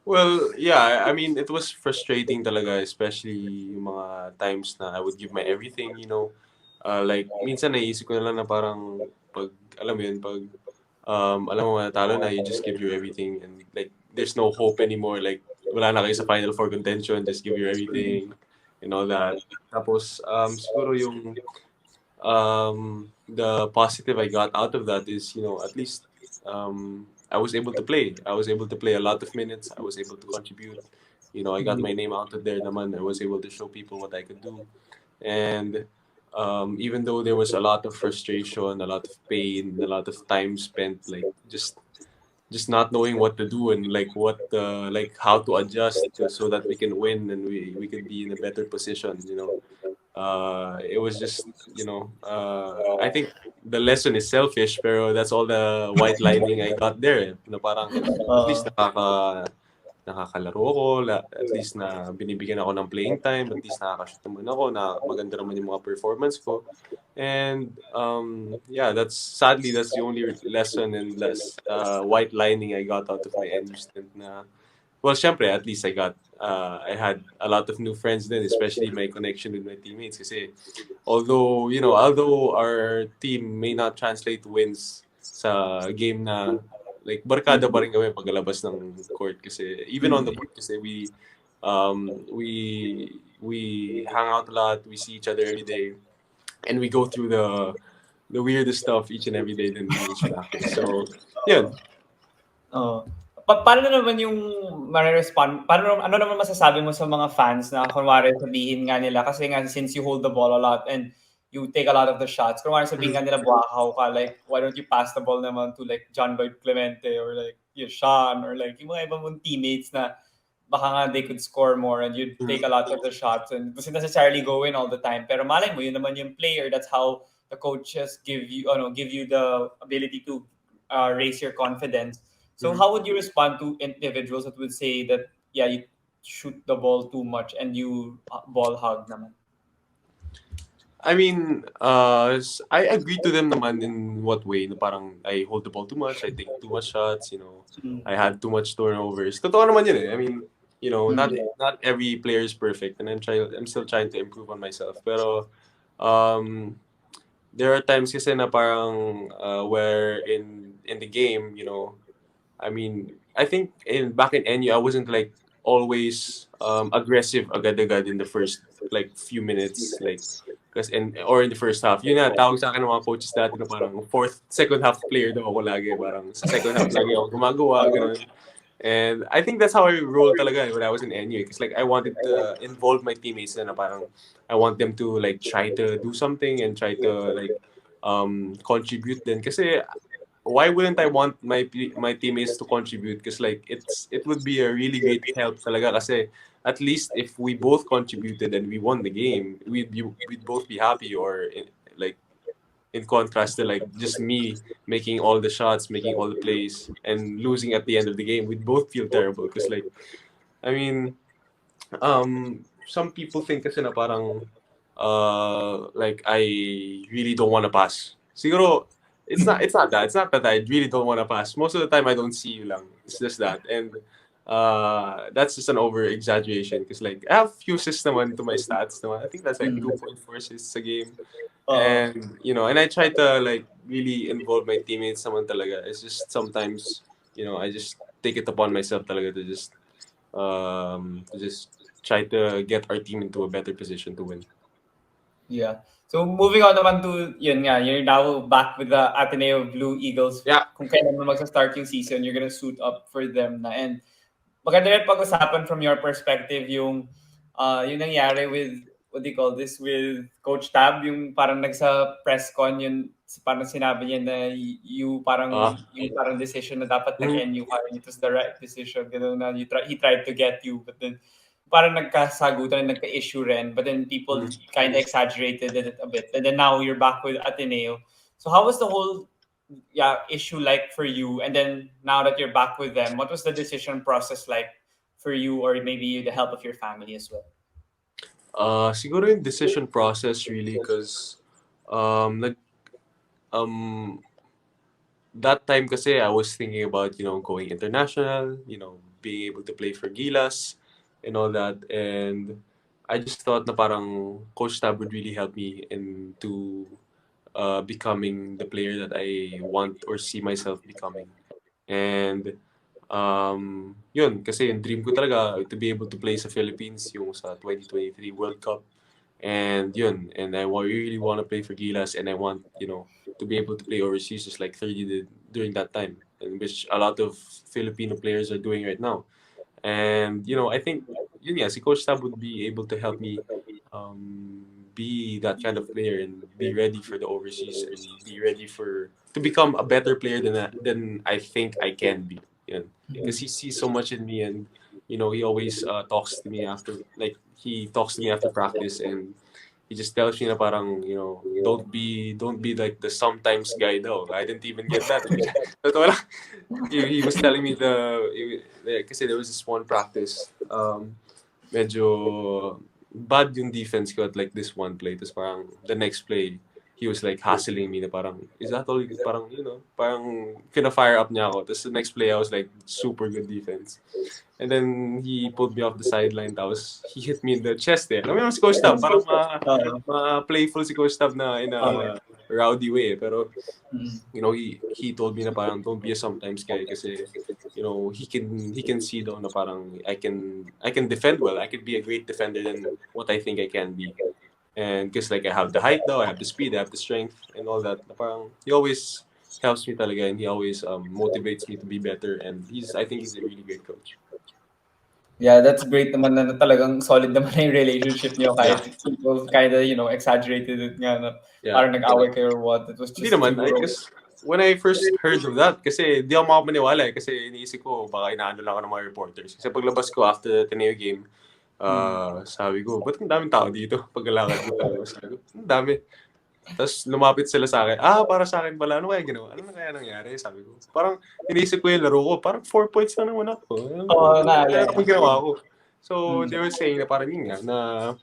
Well, yeah, I mean, it was frustrating talaga, especially yung mga times na I would give my everything, like, minsan naisip ko na lang na parang, alam mo yun, alam mo matalo na, you just give your everything, and like, there's no hope anymore, like, wala na kayo sa Final Four contention, just give your everything, and all that. Tapos, siguro the positive I got out of that is, at least I was able to play. I was able to play a lot of minutes. I was able to contribute. I got my name out of there naman. I was able to show people what I could do. And even though there was a lot of frustration, a lot of pain, a lot of time spent like just not knowing what to do and like like how to adjust so that we can win and we could be in a better position. It was just I think the lesson is selfish, pero that's all the white lining I got there, na parang at least nakakalaro ko, at least na binibigyan ako ng playing time, at least nakakashoot naman ako, na maganda naman yung mga performance ko. And yeah, that's the only lesson and less white lining I got out of my NU stint na. Well, syempre, at least I had a lot of new friends then, especially my connection with my teammates. Kasi, although our team may not translate to wins sa game na, like, barkada pa rin kami pagkalabas ng court. Kasi, even on the court, kasi we hang out a lot, we see each other every day, and we go through the weirdest stuff each and every day then during practice. So, yun. Oo. Paano naman yung mare-respond, ano naman masasabi mo sa mga fans na kunwari sabihin nga nila, kasi nga since you hold the ball a lot and you take a lot of the shots, kunwari sabihin nga nila buwakaw ka, like, why don't you pass the ball naman to like John Lloyd Clemente or like yung Sean or like yung mga ibang mong teammates na baka nga they could score more and you'd take a lot of the shots and doesn't necessarily go in all the time. Pero malay mo, yun naman yung player. That's how the coaches give you the ability to raise your confidence. So how would you respond to individuals that would say that, yeah, you shoot the ball too much and you ball hog naman? I mean, I agree to them naman in what way, na parang I hold the ball too much, I take too much shots, I had too much turnovers. Totoo naman yun eh. I mean, not every player is perfect, and I'm still trying to improve on myself. Pero um, there are times kasi na parang where in the game, I mean, I think back in NU, I wasn't like always aggressive agad-agad in the first like few minutes, like or in the first half. Yun na, tawag sa akin ng mga coaches dati na parang second half player daw ako lagi. Parang sa second half lagi ako gumagawa, gano'n. And I think that's how I rolled talaga when I was in NU. Because like I wanted to involve my teammates na parang I want them to like try to do something and try to like contribute din. Kasi why wouldn't I want my teammates to contribute? Because like it would be a really great help talaga. Kasi at least if we both contributed and we won the game, we'd both be happy. Like in contrast to like just me making all the shots, making all the plays, and losing at the end of the game, we'd both feel terrible. Because like I mean, some people think kasi na parang like I really don't want to pass. Siguro it's not that. It's not that I really don't want to pass. Most of the time I don't see you lang. It's just that. And that's just an over exaggeration because like I have few assists naman to my stats. Naman. I think that's like 2.4 assists a game. And and I try to like really involve my teammates naman talaga. It's just sometimes, I just take it upon myself talaga to just try to get our team into a better position to win. Yeah. So moving on naman to, yun nga, you're now back with the Ateneo Blue Eagles. Yeah. Kung kailan mo magsa-start yung season, you're gonna suit up for them na. And maganda rin pag-usapan from your perspective yung nangyari with, what do you call this, with Coach Tab, yung parang nagsa press con, yun parang sinabi niya na yung parang decision na dapat nag-NU ka, it was the right decision, gano'n na he tried to get you, but then parang nagkasagutan, nagka-issue rin, but then people kind of exaggerated it a bit. And then now you're back with Ateneo. So how was the whole issue like for you? And then now that you're back with them, what was the decision process like for you, or maybe the help of your family as well? Siguro yung decision process really because that time kasi I was thinking about, going international, being able to play for Gilas and all that. And I just thought na parang Coach Tab would really help me into becoming the player that I want or see myself becoming. And yun, kasi yung dream ko talaga to be able to play sa Philippines yung sa 2023 World Cup. And yun, and I really want to play for Gilas, and I want, to be able to play overseas just like 30 did during that time, and which a lot of Filipino players are doing right now. And, I think, si Coach Tab would be able to help me be that kind of player and be ready for the overseas and be ready to become a better player than I think I can be. Because he sees so much in me, and he always talks to me after practice, and he just tells me na parang, don't be like the sometimes guy daw. I didn't even get that. Totoo lang. He was telling me kasi there was this one practice, medyo bad yung defense ko at like this one play. Tapos parang the next play, he was like hassling me na parang, is that all? Parang, parang fire up niya ako. Tapos the next play, I was like super good defense. And then he pulled me off the sideline. Tapos he hit me in the chest eh. Alam mo naman si Coach Tab, parang playful si Coach Tab na in a rowdy way. Pero, he told me na parang don't be a sometimes guy kasi, he can see daw na parang I can defend well. I could be a great defender than what I think I can be. And because like I have the height though, I have the speed, I have the strength and all that. Parang he always helps me talaga, and he always motivates me to be better. And I think he's a really great coach. Yeah, that's great naman na talagang solid naman na yung relationship niyo kahit people kind of, exaggerated it nga na parang nag-away kayo or what. It was just Hindi naman, because when I first heard of that, kasi di ako makapaniwala kasi iniisip ko baka inaano lang ako ng mga reporters. Kasi paglabas ko after the Ateneo game, sabi ko, ba't ang daming tao dito? Paglalakad ko talaga, sabi ko, ang dami. Tapos lumapit sila sa akin, para sa akin pala, ano kaya ginawa? Ano na kaya nangyari? Sabi ko, parang iniisip ko yung laro ko, parang 4 points lang naman ako. Kaya pag ginawa ko. So, they were saying na parang yun nga, na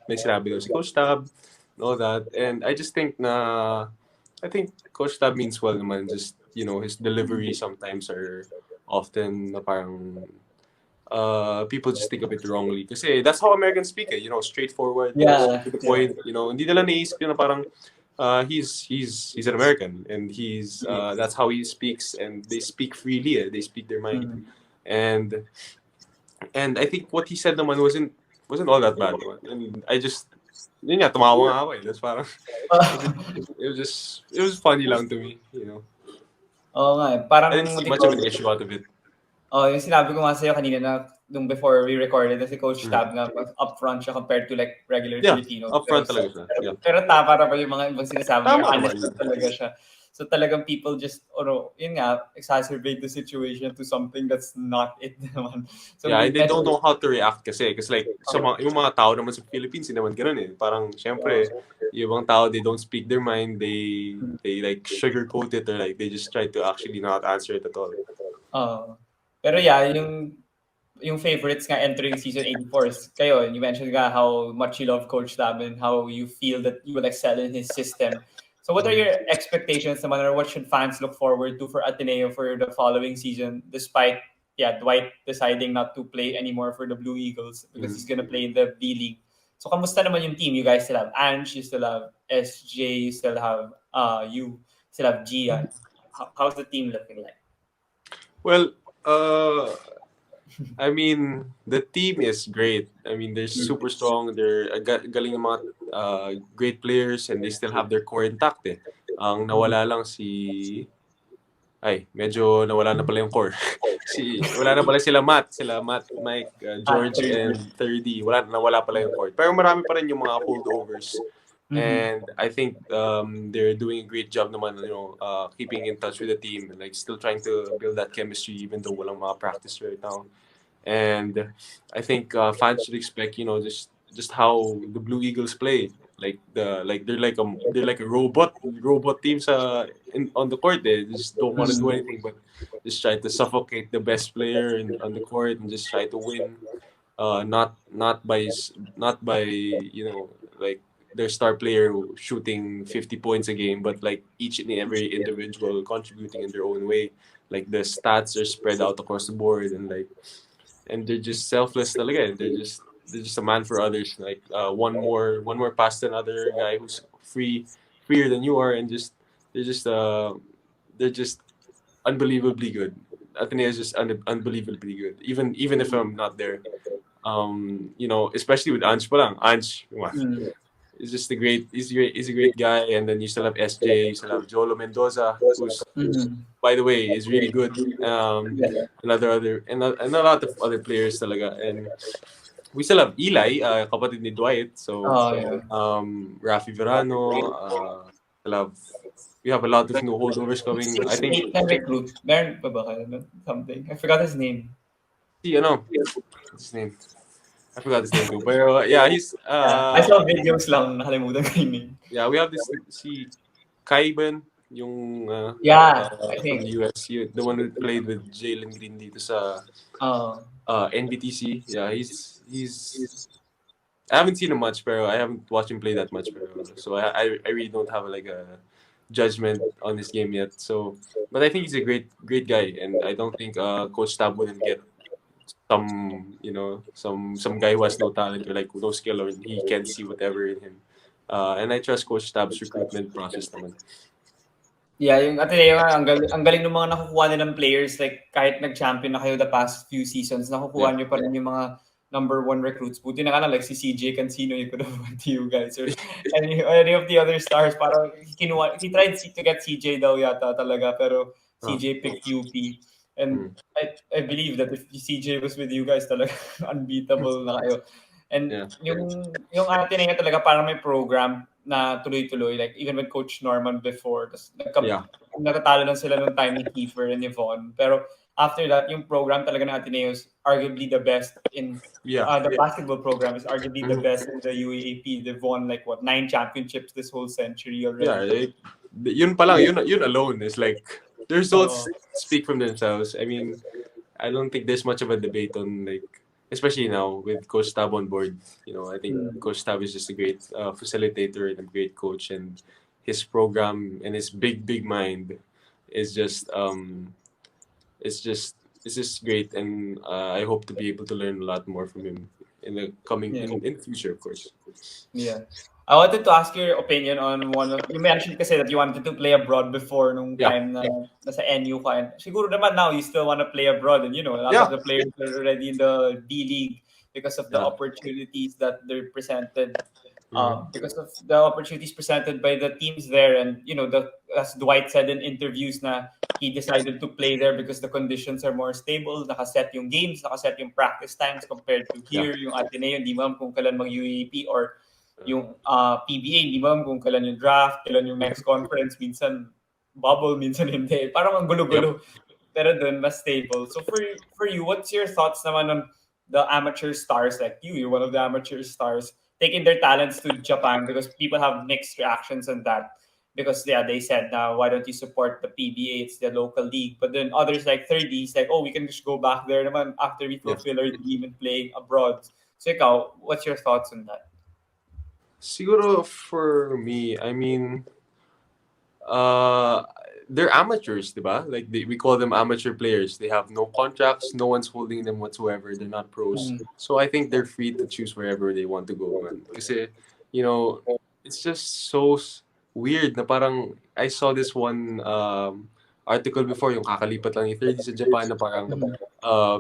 may sinabi daw si Coach Tab, and all that. And I just think I think Coach Tab means well naman, just, his delivery sometimes are often na parang, people just think of it wrongly. Kasi that's how Americans speak eh, straightforward, to the point, hindi nila naisip yun na parang, he's an American, and that's how he speaks, and they speak freely, they speak their mind. And I think what he said naman wasn't all that bad. And I just, yun nga, tumawa nga ako eh. That's parang, it was funny lang to me, Oo nga eh. Parang, I didn't see much of an issue out of it. Yung sinabi ko nga sa'yo kanina na nung before we recorded na si Coach Tab na upfront siya compared to like regular Filipino. Upfront talaga siya. Yeah. Pero tama na pa yung mga ibang sinasabi niya. Tama Honest talaga siya. So talagang people just, yun nga, exacerbate the situation to something that's not it naman. So Yeah, we and they don't message, know how to react kasi. Kasi like, yung mga tao naman sa Philippines, hindi naman ganun eh. Parang, syempre, yung ibang tao, they don't speak their mind, they like sugarcoat it or like they just try to actually not answer it at all. pero yeah, yung favorites nga entering season 84 is kayo. You mentioned nga how much you love Coach Tab and how you feel that you will excel in his system. So what are your expectations naman, or what should fans look forward to for Ateneo for the following season, despite Dwight deciding not to play anymore for the Blue Eagles because he's gonna play in the B.League. So kamusta naman yung team? You guys still have Ange, you still have SJ, you still have you still have Gian. How's the team looking like? Well, I mean, the team is great. I mean, they're super strong. They're galing ng mga great players and they still have their core intact eh. Ang nawala lang medyo nawala na pala yung core. Wala na pala sila Matt, Mike, George, and 30. Nawala pala yung core. Pero marami pa rin yung mga holdovers. And I think they're doing a great job naman, keeping in touch with the team and like still trying to build that chemistry even though walang mga practice right now. And I think fans should expect, just how the Blue Eagles play. Like they're like a robot team on the court. They just don't want to do anything but just try to suffocate the best player on the court and just try to win. Not by like their star player shooting 50 points a game, but like each and every individual contributing in their own way. Like the stats are spread out across the board and they're just selfless talaga. They're just a man for others. Like one more pass to another guy who's freer than you are, and they're just unbelievably good. Ateneo is just unbelievably good. Even if I'm not there, especially with Ange pa lang. Ange, is just he's a great guy, and then you still have SJ, you still have Jolo Mendoza, who's by the way is really good. And a lot of other players talaga, and we still have Eli, kapatid ni Dwight. So Rafi Verano, we have a lot of new holdovers coming. I think 6'8" recruit. Meron pa ba kayo? Something. I forgot his name. what's his name? I forgot his name too. Pero yeah, he's I saw videos lang, nakalimutan ko yung name. yeah, we have this si Kaiben, yung I think from the US, the one who played with Jalen Green dito sa NBTC. Yeah, he's I haven't seen him much, pero I haven't watched him play that much, pero so I really don't have like a judgment on his game yet. So, but I think he's a great guy, and I don't think Coach Tab wouldn't get some guy who has no talent or like no skill or he can't see whatever in him. And I trust Coach Tab's recruitment process naman. Yeah, yung Ateneo nga, ang galing ng mga nakukuha nilang players. Like, kahit nag-champion na kayo the past few seasons, nakukuha niyo pa rin yung mga number 1 recruits. Buti na ka na, like si CJ Cancino, you could have went to you guys. Or any of the other stars, parang he tried to get CJ daw yata talaga, pero CJ picked UP. And I believe that if CJ was with you guys, talaga unbeatable na kayo. And yung Ateneo talaga parang may program na tuloy-tuloy, like even with Coach Norman before, natatalo lang sila nung time ni Kiefer and Yvonne. Pero after that, yung program talaga ng Ateneo is arguably the best in the basketball program is arguably the best in the UAAP. They've won like 9 championships this whole century already. Yeah, yun pa lang, yun alone is like the results speak from themselves. I mean, I don't think there's much of a debate on like, especially now with Coach Tab on board. I think Coach Tab is just a great facilitator and a great coach, and his program and his big mind is just it's just great, and I hope to be able to learn a lot more from him in the coming in the future, of course. Yeah. I wanted to ask your opinion on you mentioned kasi that you wanted to play abroad before nung time na nasa NU ka. And siguro naman now you still want to play abroad, and a lot of the players are already in the B.League because of the opportunities that they're presented. Because of the opportunities presented by the teams there, and as Dwight said in interviews na he decided to play there because the conditions are more stable, nakaset yung games, nakaset yung practice times compared to here, yung Ateneo, hindi mo alam kung kailan mag-UAP or yung PBA, hindi mo alam kung kailan yung draft, kailan yung next conference, minsan bubble, minsan hindi. Parang ang Yep. gulo-gulo. Pero dun, mas stable. So for you, what's your thoughts naman on the amateur stars like you? You're one of the amateur stars taking their talents to Japan because people have mixed reactions on that. Because yeah, they said now why don't you support the PBA? It's the local league. But then others like 30s like oh we can just go back there naman after we Yeah. fulfill our dream and playing abroad. So ikaw, what's your thoughts on that? Siguro for me, I mean, uh, they're amateurs, diba? Like we call them amateur players. They have no contracts, no one's holding them whatsoever. They're not pros, Mm. so I think they're free to choose wherever they want to go, man. Kasi, you know, it's just so weird na parang I saw this one article before yung kakalipat lang ni 30 sa Japan na parang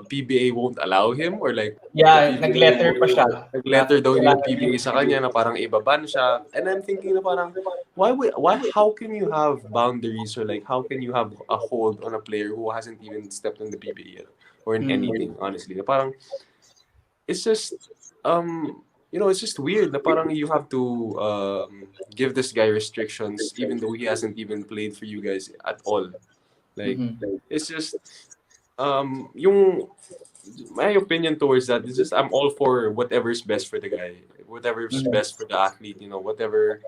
PBA won't allow him or like the Yeah, PBA nag-letter pa siya na nag-letter daw yung kailangan niya. PBA sa kanya na parang ibaban siya. And I'm thinking na parang how can you have boundaries or like how can you have a hold on a player who hasn't even stepped on the PBA yet or in anything, honestly. Na parang it's just it's just weird na parang you have to give this guy restrictions even though he hasn't even played for you guys at all. Like it's just yung my opinion towards that is just I'm all for whatever's best for the guy, whatever's best for the athlete, whatever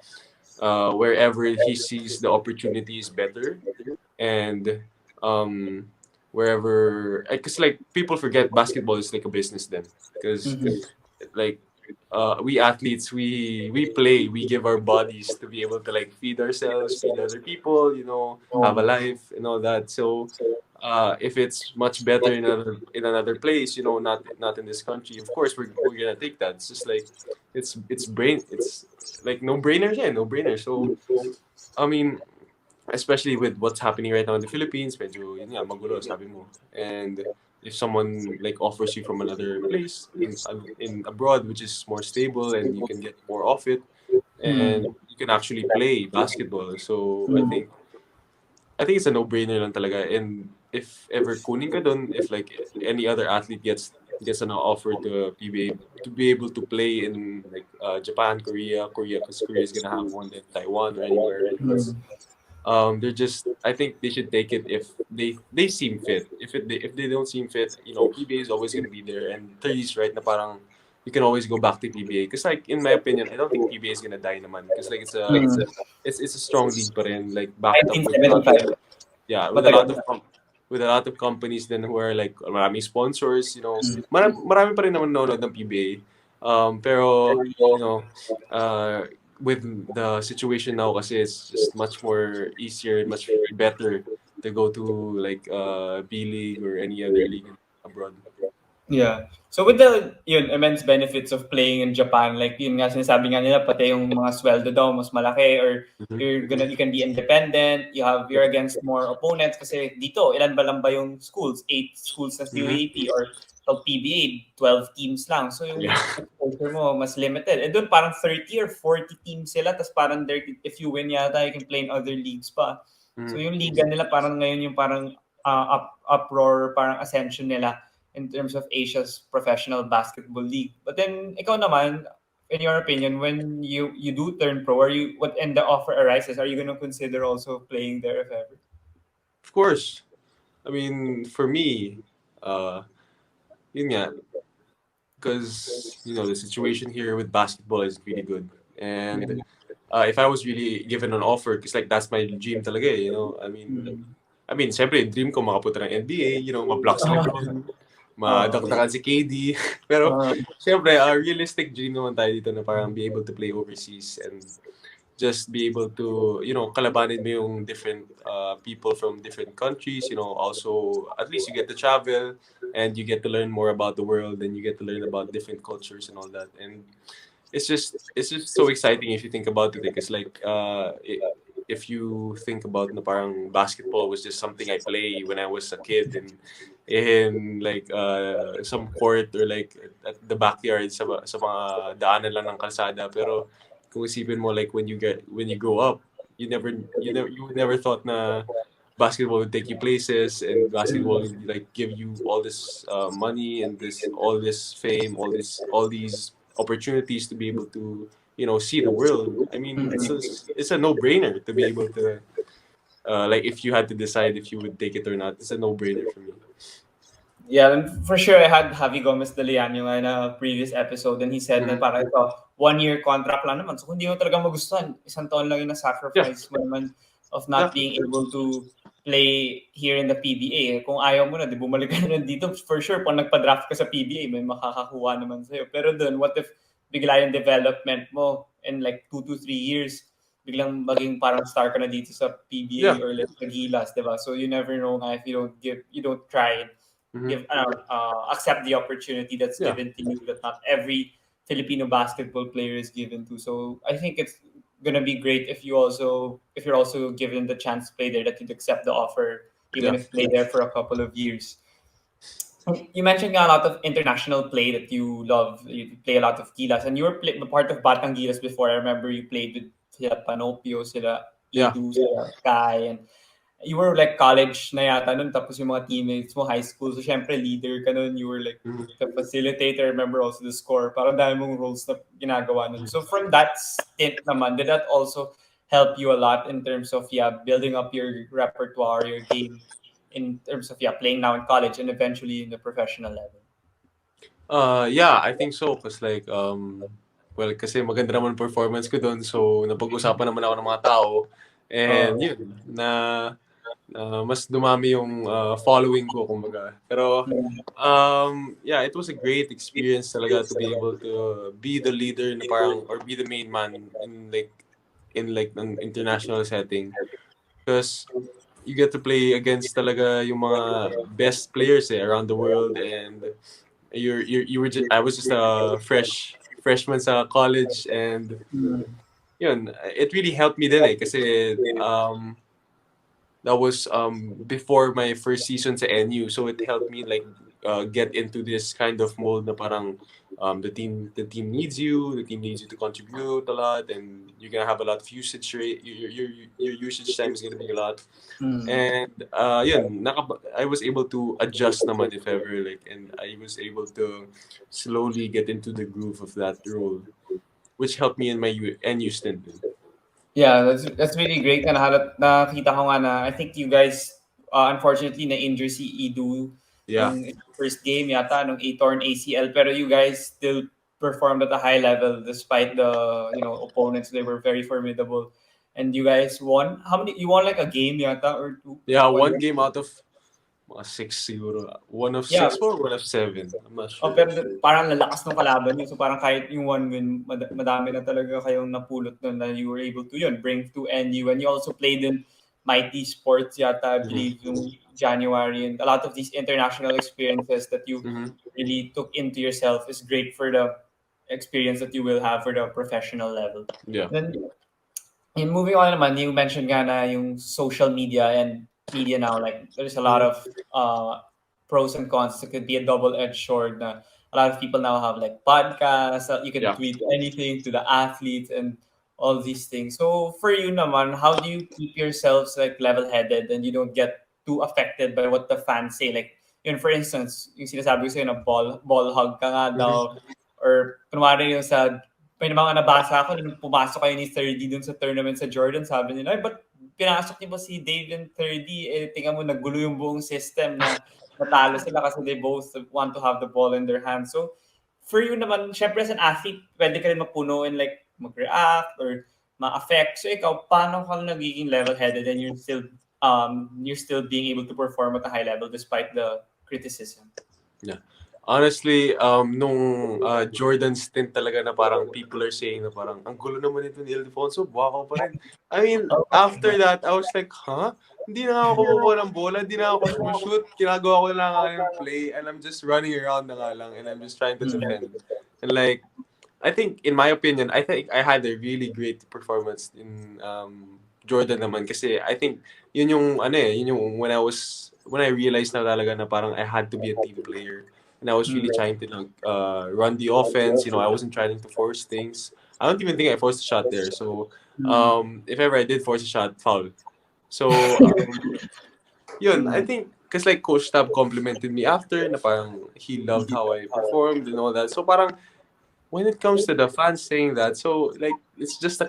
wherever he sees the opportunity is better and um wherever because like people forget basketball is like a business then because like we athletes we play, we give our bodies to be able to like feed ourselves, feed other people, have a life and all that. So if it's much better in another place, not in this country, of course we're gonna take that. It's just like it's like no brainer, yeah, no brainer. So I mean, especially with what's happening right now in the Philippines, medyo yun nga magulo sabi mo. And if someone like offers you from another place in abroad which is more stable and you can get more of it and you can actually play basketball. So I think it's a no-brainer lang talaga. And if ever kunin ka dun, if like any other athlete gets an offer to PBA to be able to play in like Japan, Korea, because Korea is gonna have one in Taiwan or anywhere, right? They're just. I think they should take it if they seem fit. If they don't seem fit, PBA is always gonna be there. And 30s, right? Na parang you can always go back to PBA. Because like in my opinion, I don't think PBA is gonna die naman. Because like it's a strong league, pa rin, like backed up with a lot of 1975. yeah Matagal na. with a lot of companies then who are like maraming sponsors. Marami pa rin naman nanonood ng PBA. Pero uh, with the situation now kasi it's just much more easier, much better to go to like B.League or any other league abroad. Yeah. So with the immense benefits of playing in Japan, like yun nga sinasabi nga nila pati yung mga sweldo daw mas malaki or Mhm. you can be independent, you're against more opponents kasi dito ilan ba lang ba yung schools? 8 schools na sa Mhm. UAAP or sa PBA 12 teams lang. So yung Yeah. exposure mo mas limited. Eh doon parang 30 or 40 teams sila tapos parang if you win yata you can play in other leagues pa. So Mhm. yung liga nila parang ngayon yung parang uproar, parang ascension nila in terms of Asia's professional basketball league. But then, ikaw naman, in your opinion, when you do turn pro, are you what and the offer arises, are you going to consider also playing there if ever? Of course. I mean, for me, uh, yun nga, because the situation here with basketball is really good, and if I was really given an offer, because like that's my dream talaga, I mean, siyempre, dream ko makapunta ng NBA, ma-block si LeBron, madaktakan si KD. Pero, siyempre, a realistic dream naman tayo dito na parang be able to play overseas and just be able to, kalabanin mo yung different people from different countries, also, at least you get to travel and you get to learn more about the world and you get to learn about different cultures and all that. And it's just so exciting if you think about it because like if you think about na parang basketball was just something I play when I was a kid in like some court or like at the backyard sa mga daanan lang ng kalsada. Pero kung isipin mo like when you grow up, you never thought na basketball would take you places and basketball would like give you all this money and all this fame, all these opportunities to be able to see the world. I mean, it's a no-brainer to be able to like if you had to decide if you would take it or not, it's a no-brainer for me. Yeah, and for sure, I had Javi Gomez de Leon in a previous episode, and he said na Mhm. parang ito, 1-year contract lang naman. So kung di mo talaga magustuhan, isang taon lang yung Yeah, na-sacrifice mo naman of not exactly. being able to play here in the PBA. Kung ayaw mo na, di bumalik ka na dito. For sure, pag nagpa-draft ka sa PBA, may makakakuha naman sa'yo. Pero dun, what if bigla yung development mo in like 2 to 3 years, biglang maging parang star ka na dito sa PBA Yeah. or like sa Gilas, di ba? So you never know nga if you don't try Hmm. give accept the opportunity that's Yeah. given to you that not every Filipino basketball player is given to. So I think it's gonna be great if you're also given the chance to play there that you'd accept the offer even Yeah. if play there for a couple of years. You mentioned a lot of international play that you love. You play a lot of Gilas, and you were part of Batang Gilas before. I remember you played with sila Panopio, sila Yeah. Edu, sila Kai, and you were like college na yata nun, tapos yung mga teammates mo high school. So syempre leader ka nun. You were like Mhm. the facilitator. I remember also the score. Parang dami mong roles na ginagawa nun. So from that stint naman, did that also help you a lot in terms of building up your repertoire, your game, in terms of playing now in college and eventually in the professional level? Yeah, I think so. Cause like, well, kasi maganda naman performance ko doon. So, napag-usapan naman ako ng mga tao. And Oh, yun, mas dumami yung following ko, kumbaga. Pero, yeah, it was a great experience talaga to be able to be the leader na parang, or be the main man in like an international setting. Because you get to play against talaga yung mga best players around the world, and I was just a freshman sa college, and yun, it really helped me din kasi that was before my first season sa NU, so it helped me like get into this kind of mold na parang the team needs you, the team needs you to contribute a lot, and you're gonna have a lot of usage rate. Your usage time is gonna be a lot. And yun, I was able to adjust naman if ever, like, and I was able to slowly get into the groove of that role, which helped me in my NU stint. yeah, that's really great. And nakita ko nga na I think you guys unfortunately na-injure si Edu Yeah. nung first game yata nung torn ACL, pero you guys still performed at a high level despite the opponents. They were very formidable, and you guys won. How many? You won like a game yata or two? Yeah, One one game? game out of mga six siguro. One of Yeah. six or one of seven. I'm not Oh, sure. pero parang lalakas ng kalaban niyo. So parang kahit yung one win, madami na talaga kayong napulot doon na you were able to bring to NU. And you also played in Mighty Sports yata, I Mm-hmm. believe, yung January. And a lot of these international experiences that you Mm-hmm. really took into yourself is great for the experience that you will have for the professional level. Yeah. Then, in moving on naman, you mentioned nga na yung social media and media now, like there's a lot Mm-hmm. of pros and cons. It could be a double-edged sword. Na a lot of people now have like podcasts. You can Yeah. tweet anything to the athletes and all these things. So for you naman, how do you keep yourselves like level-headed and you don't get too affected by what the fans say? Like, for instance, yung sinasabi ko sa'yo na ball hug ka nga Mm-hmm. daw, or kunwari yung sa may mga nabasa ako nung pumasok kayo ni 30 dun sa tournament sa Jordan, sabi nila, ay, ba't pinasok niyo ba si Dave and 30? Eh, tingnan mo, naggulo yung buong system na natalo sila kasi they both want to have the ball in their hands. So, for you naman, syempre as an athlete, pwede ka rin mapuno and like mag-react or ma-affect. So, ikaw, paano ka nagiging level-headed and you're still being able to perform at a high level despite the criticism? Yeah. Honestly, nung Jordan stint talaga na parang people are saying na parang ang gulo naman ito ni Ildefonso, buwako pa rin. I mean, after that, I was like, huh? Hindi na ako kumukuha ng bola, hindi na ako sumushoot, ginagawa ko lang nga yung play, and I'm just running around na nga lang, and I'm just trying to defend. And like, I think, in my opinion, I think I had a really great performance in Jordan naman kasi I think yun yung when I realized na talaga na parang I had to be a team player. And I was really trying to like run the offense. I wasn't trying to force things. I don't even think I forced a shot there. So if ever I did force a shot, foul. So yun, I think because like Coach Tab complimented me after na parang he loved how I performed and all that. So parang when it comes to the fans saying that, so like it's just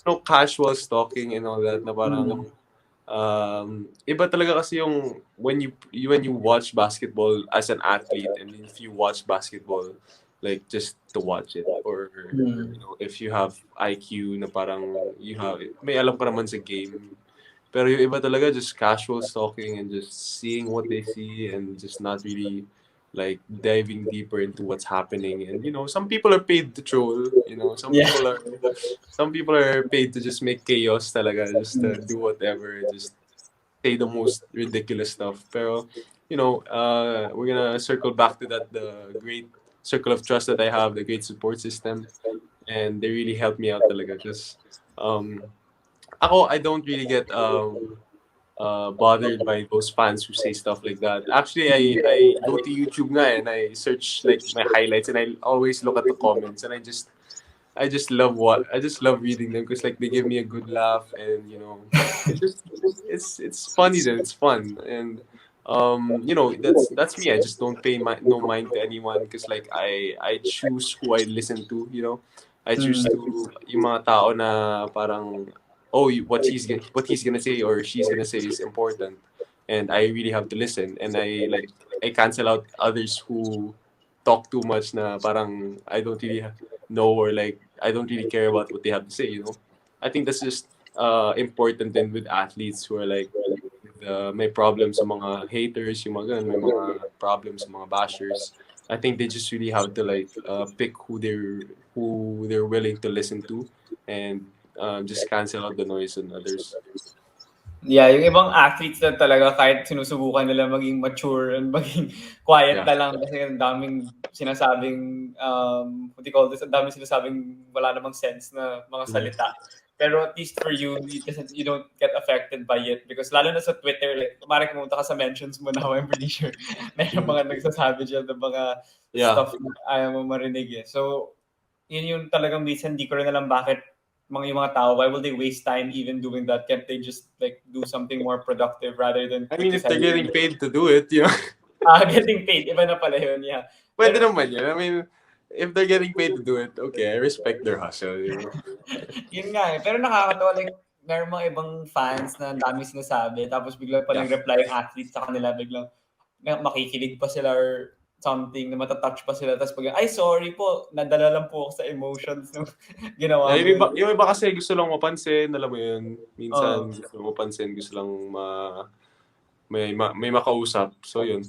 no casual stalking and all that na parang iba talaga kasi yung when you watch basketball as an athlete and if you watch basketball like just to watch it or Mm. if you have IQ na parang you have may alam ka naman sa game pero yung iba talaga just casual stalking and just seeing what they see and just not really like diving deeper into what's happening and some people are paid to troll Yeah. some people are paid to just make chaos talaga just to do whatever just say the most ridiculous stuff. Pero, we're gonna circle back to that, the great circle of trust that I have, the great support system. And they really helped me out talaga. Because, I don't really get bothered by those fans who say stuff like that. Actually, I go to YouTube nga and I search like my highlights and I always look at the comments and I just love reading them because like they give me a good laugh and it's just it's funny then it's fun and that's me. I just don't pay no mind to anyone because like I choose who I listen to. I choose to yung mga tao na parang what he's gonna say or she's gonna say is important and I really have to listen and I cancel out others who talk too much na parang I don't really know or like I don't really care about what they have to say. I think that's just important then with athletes who are like may problems sa mga haters, yung mga ganun, may mga problems sa mga bashers. I think they just really have to like pick who they're willing to listen to and just cancel out the noise and others. Yeah, yung ibang athletes na talaga kahit sinusubukan nila maging mature and maging quiet na lang kasi ang daming sinasabing, what do you call this, ang daming sinasabing wala namang sense na mga salita. Pero at least for you, you don't get affected by it because lalo na sa Twitter, like, kumaring pumunta ka sa mentions mo now, I'm pretty sure mayroong mga nagsasabi dyan ng mga stuff na ayaw mo marinig eh. So, yun yung talagang minsan di ko rin alam bakit yung mga tao, why will they waste time even doing that? Can't they just like do something more productive rather than I mean, if they're getting paid to do it, getting paid, iba na pala yun, yeah. Pwede naman yun. I mean, if they're getting paid to do it, okay, I respect their hustle. Yun nga eh. Pero nakakatawa, like, meron mga ibang fans na ang dami sinasabi, tapos biglang pa nag-reply yung athlete sa kanila, biglang makikilig pa sila or something, na matatouch pa sila, tapos pag, ay, sorry po, nadala lang po ako sa emotions ng ginawa mo. Yung iba kasi gusto lang mapansin, alam mo yun, minsan gusto lang mapansin, gusto lang may makausap. So, yun.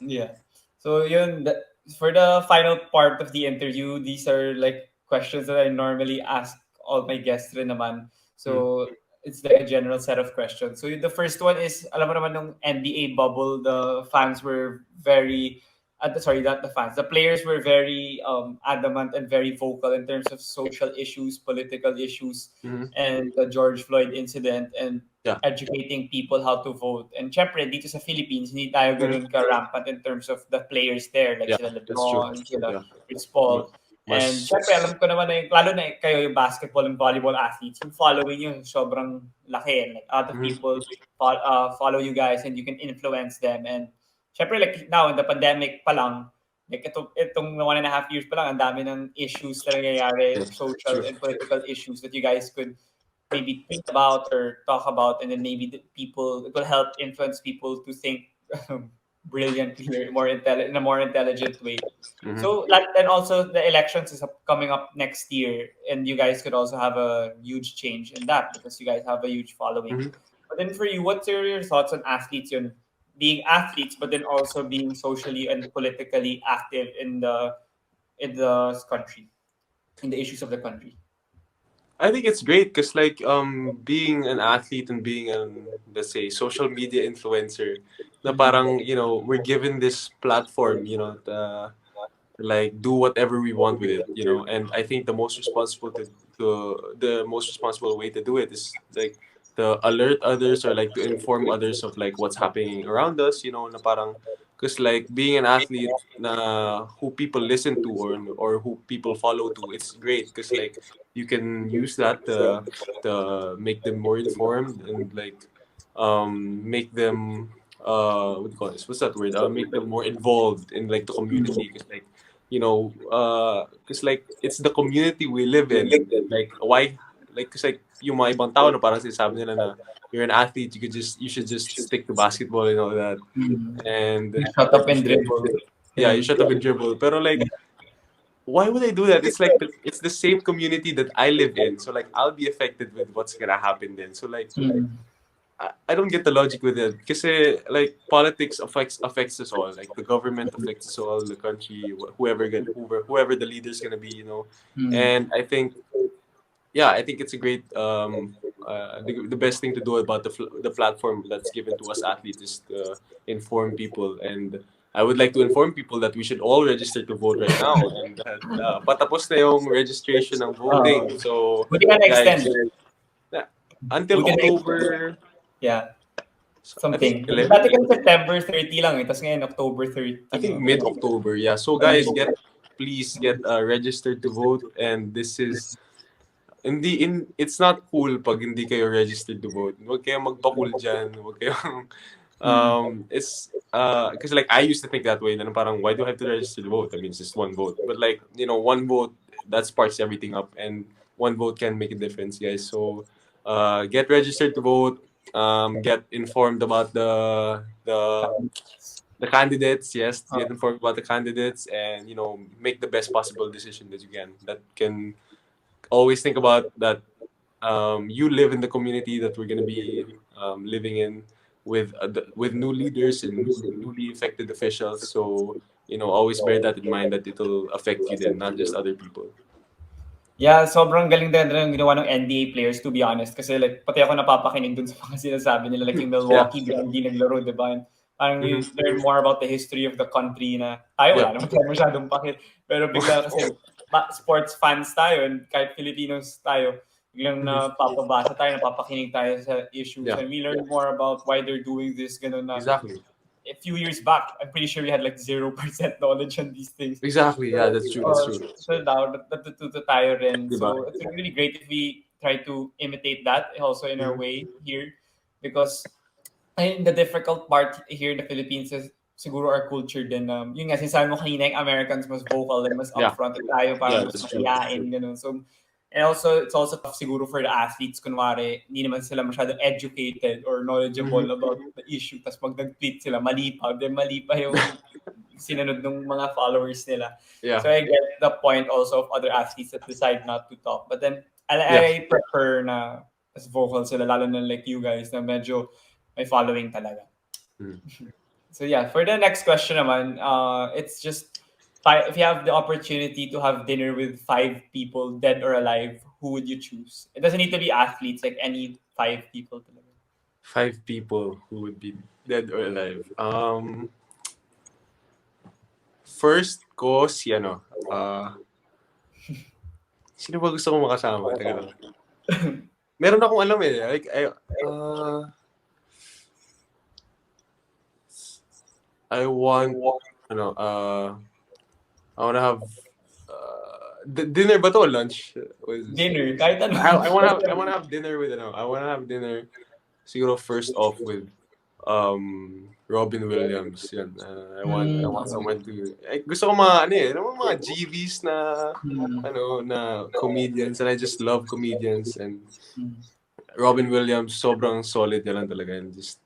Yeah. So, yun, for the final part of the interview, these are like questions that I normally ask all my guests rin naman. So, it's like a general set of questions. So, the first one is, alam mo naman nung NBA bubble, the fans were very, sorry, not the fans, the players were very adamant and very vocal in terms of social issues, political issues, and the George Floyd incident and educating people how to vote. And syempre, dito sa Philippines, hindi tayo ganun ka-rampant in terms of the players there, like sila LeBron, sila Chris Paul. And syempre, alam ko naman na lalo na kayo yung basketball and volleyball athletes, yung following yun sobrang laki. Like, a lot of people follow you guys and you can influence them. And syempre, like now, in the pandemic pa lang, like itong 1.5 years pa lang, ang dami ng issues na nangyayari, social and political issues that you guys could maybe think about or talk about, and then maybe it will help influence people to think brilliantly or in a more intelligent way. So and also the elections is coming up next year, and you guys could also have a huge change in that because you guys have a huge following. But then for you, what's your thoughts on athletes? Being athletes, but then also being socially and politically active in the country, in the issues of the country. I think it's great because like being an athlete and being an let's say social media influencer na parang we're given this platform to like do whatever we want with it and I think the most responsible the most responsible way to do it is like to alert others or like to inform others of like what's happening around us na parang because like being an athlete na who people listen to or who people follow to it's great because like you can use that to make them more informed and like make them what do you call this what's that word make them more involved in like the community because like because like it's the community we live in like like, kasi like, yung mga ibang tao na parang sinasabi nila na you're an athlete, you should just stick to basketball and all that. And Shut up and dribble. yeah, you shut up and dribble. Pero like, why would I do that? It's like it's the same community that I live in, so like I'll be affected with what's gonna happen then. So like, I don't get the logic with it. Because like politics affects us all. Like the government affects us all, the country, whoever the leader's gonna be, you know. And I think, yeah, I think it's a great the best thing to do about the platform that's given to us athletes is to inform people. And I would like to inform people that we should all register to vote right now. And patapos na yung registration ng voting. So Buti ka guys, na-extend. until Buti na-extend. October. Yeah. I think Something. 11. Dati kan September 30 lang eh. Tapos ngayon October 30. I think mid-October, yeah. So guys, please get registered to vote. And this is it's not cool pag hindi kayo registered to vote. Huwag kayong magpa-cool dyan. Huwag kayong it's because like I used to think that way. Na parang, why do I have to register to vote? I mean, it's just one vote. But like, you know, one vote that sparks everything up, and one vote can make a difference, guys. So get registered to vote. Get informed about the candidates. Yes, get informed about the candidates, and you know, make the best possible decision that you can. That can always think about that. You live in the community that we're gonna be living in with new leaders and newly elected officials. So you know, always bear that in mind that it'll affect you then, not just other people. Yeah, sobrang galing din ng ginawa ng NBA players, to be honest. Kasi like, pati ako napapakinig dun sa mga sinasabi nila. Like yung Milwaukee, hindi naglaro, di ba? Parang you learn more about the history of the country na tayo, wala naman tayo masyadong pakit. Pero bigla kasi sports fans tayo, and kahit Filipinos tayo, biglang napapabasa tayo, napapakinig tayo sa issues. And we learn more about why they're doing this, gano'n na. Exactly. A few years back, I'm pretty sure we had like 0% knowledge on these things. Exactly. Yeah, that's true. That's true. So now, natututo tayo rin. So it's really great if we try to imitate that also in our way here, because I think the difficult part here in the Philippines is siguro our culture din. Yun nga, sinasabi mo kanina, yung Americans mas vocal and mas upfront, tayo parang mas mahiyain, ganun. So, and also, it's also tough siguro for the athletes, kunwari, hindi naman sila masyado educated or knowledgeable about the issue. Tapos pag nag-tweet sila, mali pa yung sinunod ng mga followers nila. Yeah. So I get the point also of other athletes that decide not to talk. But then, I prefer na as vocal sila, lalo na like you guys, na medyo may following talaga. So yeah, for the next question naman, it's just, if you have the opportunity to have dinner with 5 people, dead or alive, who would you choose? It doesn't need to be athletes, like any 5 people. 5 people who would be dead or alive. First ko si ano. Sino ba gusto kong makasama? Teka lang. Meron akong alam eh. Like, I want to have dinner ba to or lunch? Dinner, kahit ano. I want to have dinner with siguro first off with Robin Williams. Yan. I want someone to gusto ko mga GVs na na comedians, and I just love comedians, and Robin Williams sobrang solid niya lang talaga, and just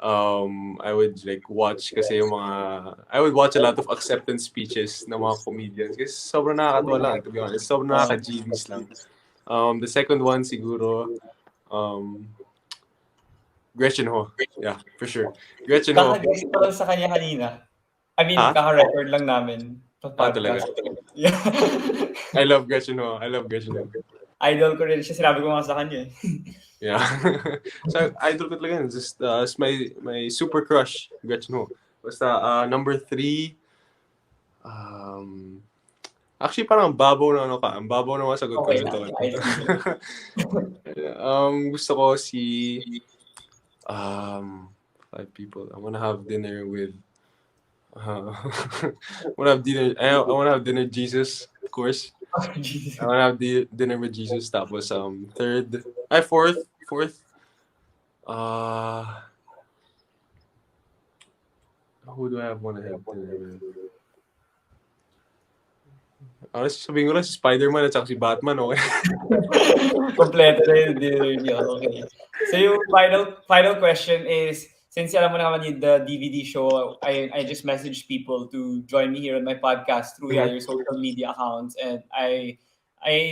I would like watch kasi I would watch a lot of acceptance speeches ng mga comedians kasi sobrang nakakatawa lang, to be honest. Sobrang nakaka-GVs lang. The second one siguro Gretchen Ho. Yeah, for sure. Gretchen Ho. Kaka-guest ko lang sa kanya kanina. I mean, kaka-record lang namin. Talaga. Yeah. I love Gretchen Ho. Idol ko rin siya. Sinabi ko nga sa kanya. Yeah. So, idol ko talaga. Just it's my super crush, Gretchen Ho. Basta number 3, actually parang babaw na ang babaw na masagot ko nito. Gusto ko si 5 people. I want to have dinner with I want to have dinner Jesus, of course. I want to have dinner with Jesus. That was fourth. Who do I want to have dinner with? Honestly, sabihin ko lang si Spider-Man at saka si Batman, okay? Kompleto na yung dinner niyo. Okay. So yung final question is, since alam mo naman yung the DVD show, I just messaged people to join me here on my podcast through your social media accounts, and I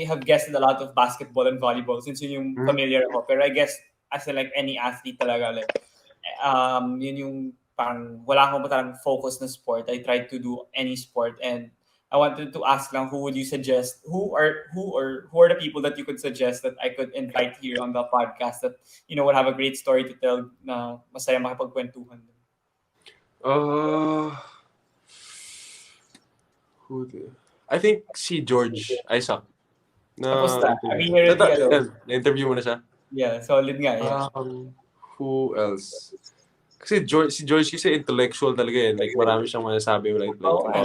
have guessed a lot of basketball and volleyball since yun yung familiar ako. Pero I guess as in like any athlete talaga, like yun yung parang wala akong parang focus na sport. I tried to do any sport, and I wanted to ask lang, who would you suggest, who are the people that you could suggest that I could invite here on the podcast that, would have a great story to tell na masaya makipagkwentuhan. I think si George Isaac. Tapos na. I mean, na-interview mo na siya? Yeah, solid nga. Yeah. Who else? Kasi si George kasi intellectual talaga eh. Like, marami siyang masasabi. Like,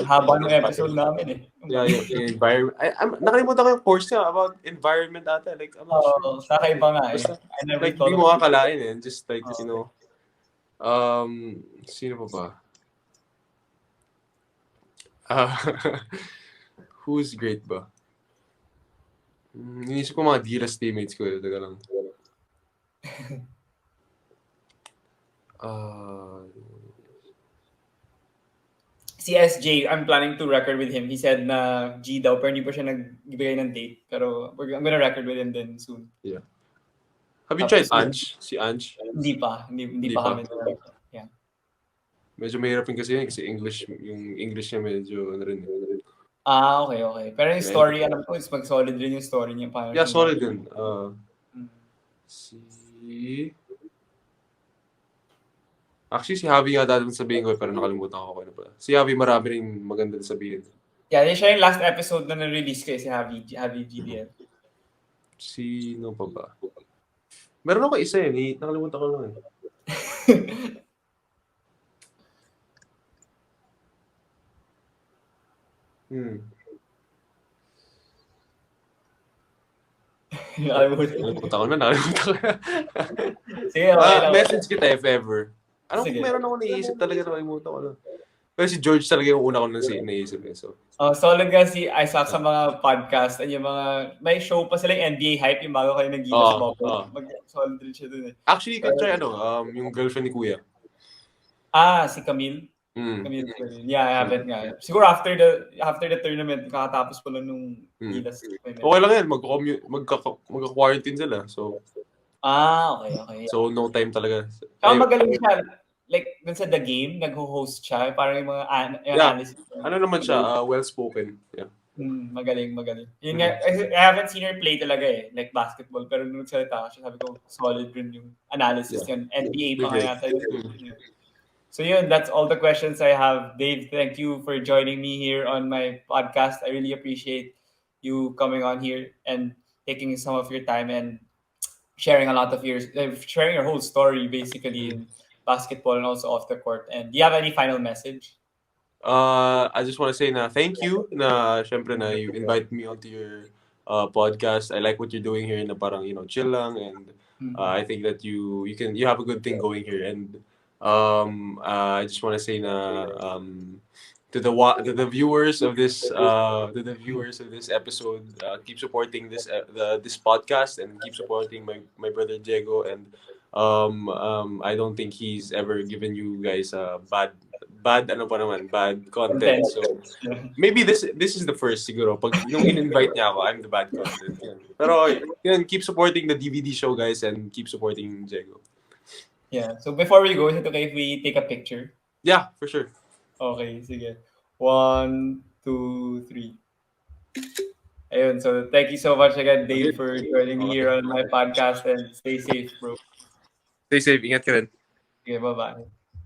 haba ng episode namin eh. Yeah, yung environment. Nakalimutan ko yung course niya about environment ata. Like, I'm not sure. Kakaiba nga eh. I never like, di mo kakalain eh. Just like, sino pa ba? Who's great ba? Inisip ko mga Gilas teammates ko. Taga lang. Si SJ, I'm planning to record with him. He said na G daw, pero hindi pa siya nagbigay ng date. Pero I'm gonna record with him then soon. Yeah. Have you tried Ange? Si Ange? Hindi pa. Hindi pa kami. Yeah. Medyo mahirapin kasi yun kasi yung English niya medyo rin. Okay. Pero yung story, alam ko, is mag-solid rin yung story niya. Yeah, solid din. Actually, si Javi nga dati sabihin ko, pero nakalimutan ko na pala. Si Javi marami rin maganda sabihin. Yeah, siya yung last episode na na-release kayo, si Javi GDL. Sino pa ba? Meron ako isa eh. Nakalimutan ko lang eh. Nakalimutan ko na. Sige, okay. Message kita if ever. Meron ako naisip talaga, nakalimutan ko lang. Pero si George talaga yung una ko naisip eh. So. Solid nga si Isaac sa mga podcast at yung mga, may show pa sila yung NBA Hype, yung bago kayo nag-Gilas Pilipinas. Solid rin siya dun eh. Actually, you can try yung girlfriend ni Kuya. Si Camille. Camille. Yeah, I haven't nga. Siguro after the tournament, kakatapos pa lang nung Gilas. Okay lang yan, magka-quarantine sila. So. Okay. So, no time talaga. Magaling siya. Like, dun sa The Game, nag-host siya. Parang yung mga analysis. Ano naman siya, well-spoken. Yeah. Magaling. Yun nga, I haven't seen her play talaga eh. Like basketball. Pero nung nagsalita siya, sabi ko, solid rin yung analysis yun. NBA pa kaya tayo. So yun, that's all the questions I have. Dave, thank you for joining me here on my podcast. I really appreciate you coming on here and taking some of your time and sharing a lot of sharing your whole story basically in basketball and also off the court. And do you have any final message? I just want to say thank you syempre you invite me onto your podcast. I like what you're doing here na parang chill lang, and I think that you have a good thing going here, and I just want to say to the viewers of this episode, keep supporting this podcast and keep supporting my brother Diego, and I don't think he's ever given you guys bad content. So maybe this is the first siguro. Pag nung in-invite niya ako, I'm the bad content. Pero keep supporting the DVD show, guys, and keep supporting Diego. Yeah. So before we go, is it okay if we take a picture? Yeah, for sure. Okay, sige. 1, 2, 3. Ayun, so thank you so much again, Dave, for joining me here on my podcast, and stay safe, bro. Stay safe. Ingat ka rin. Okay, bye-bye.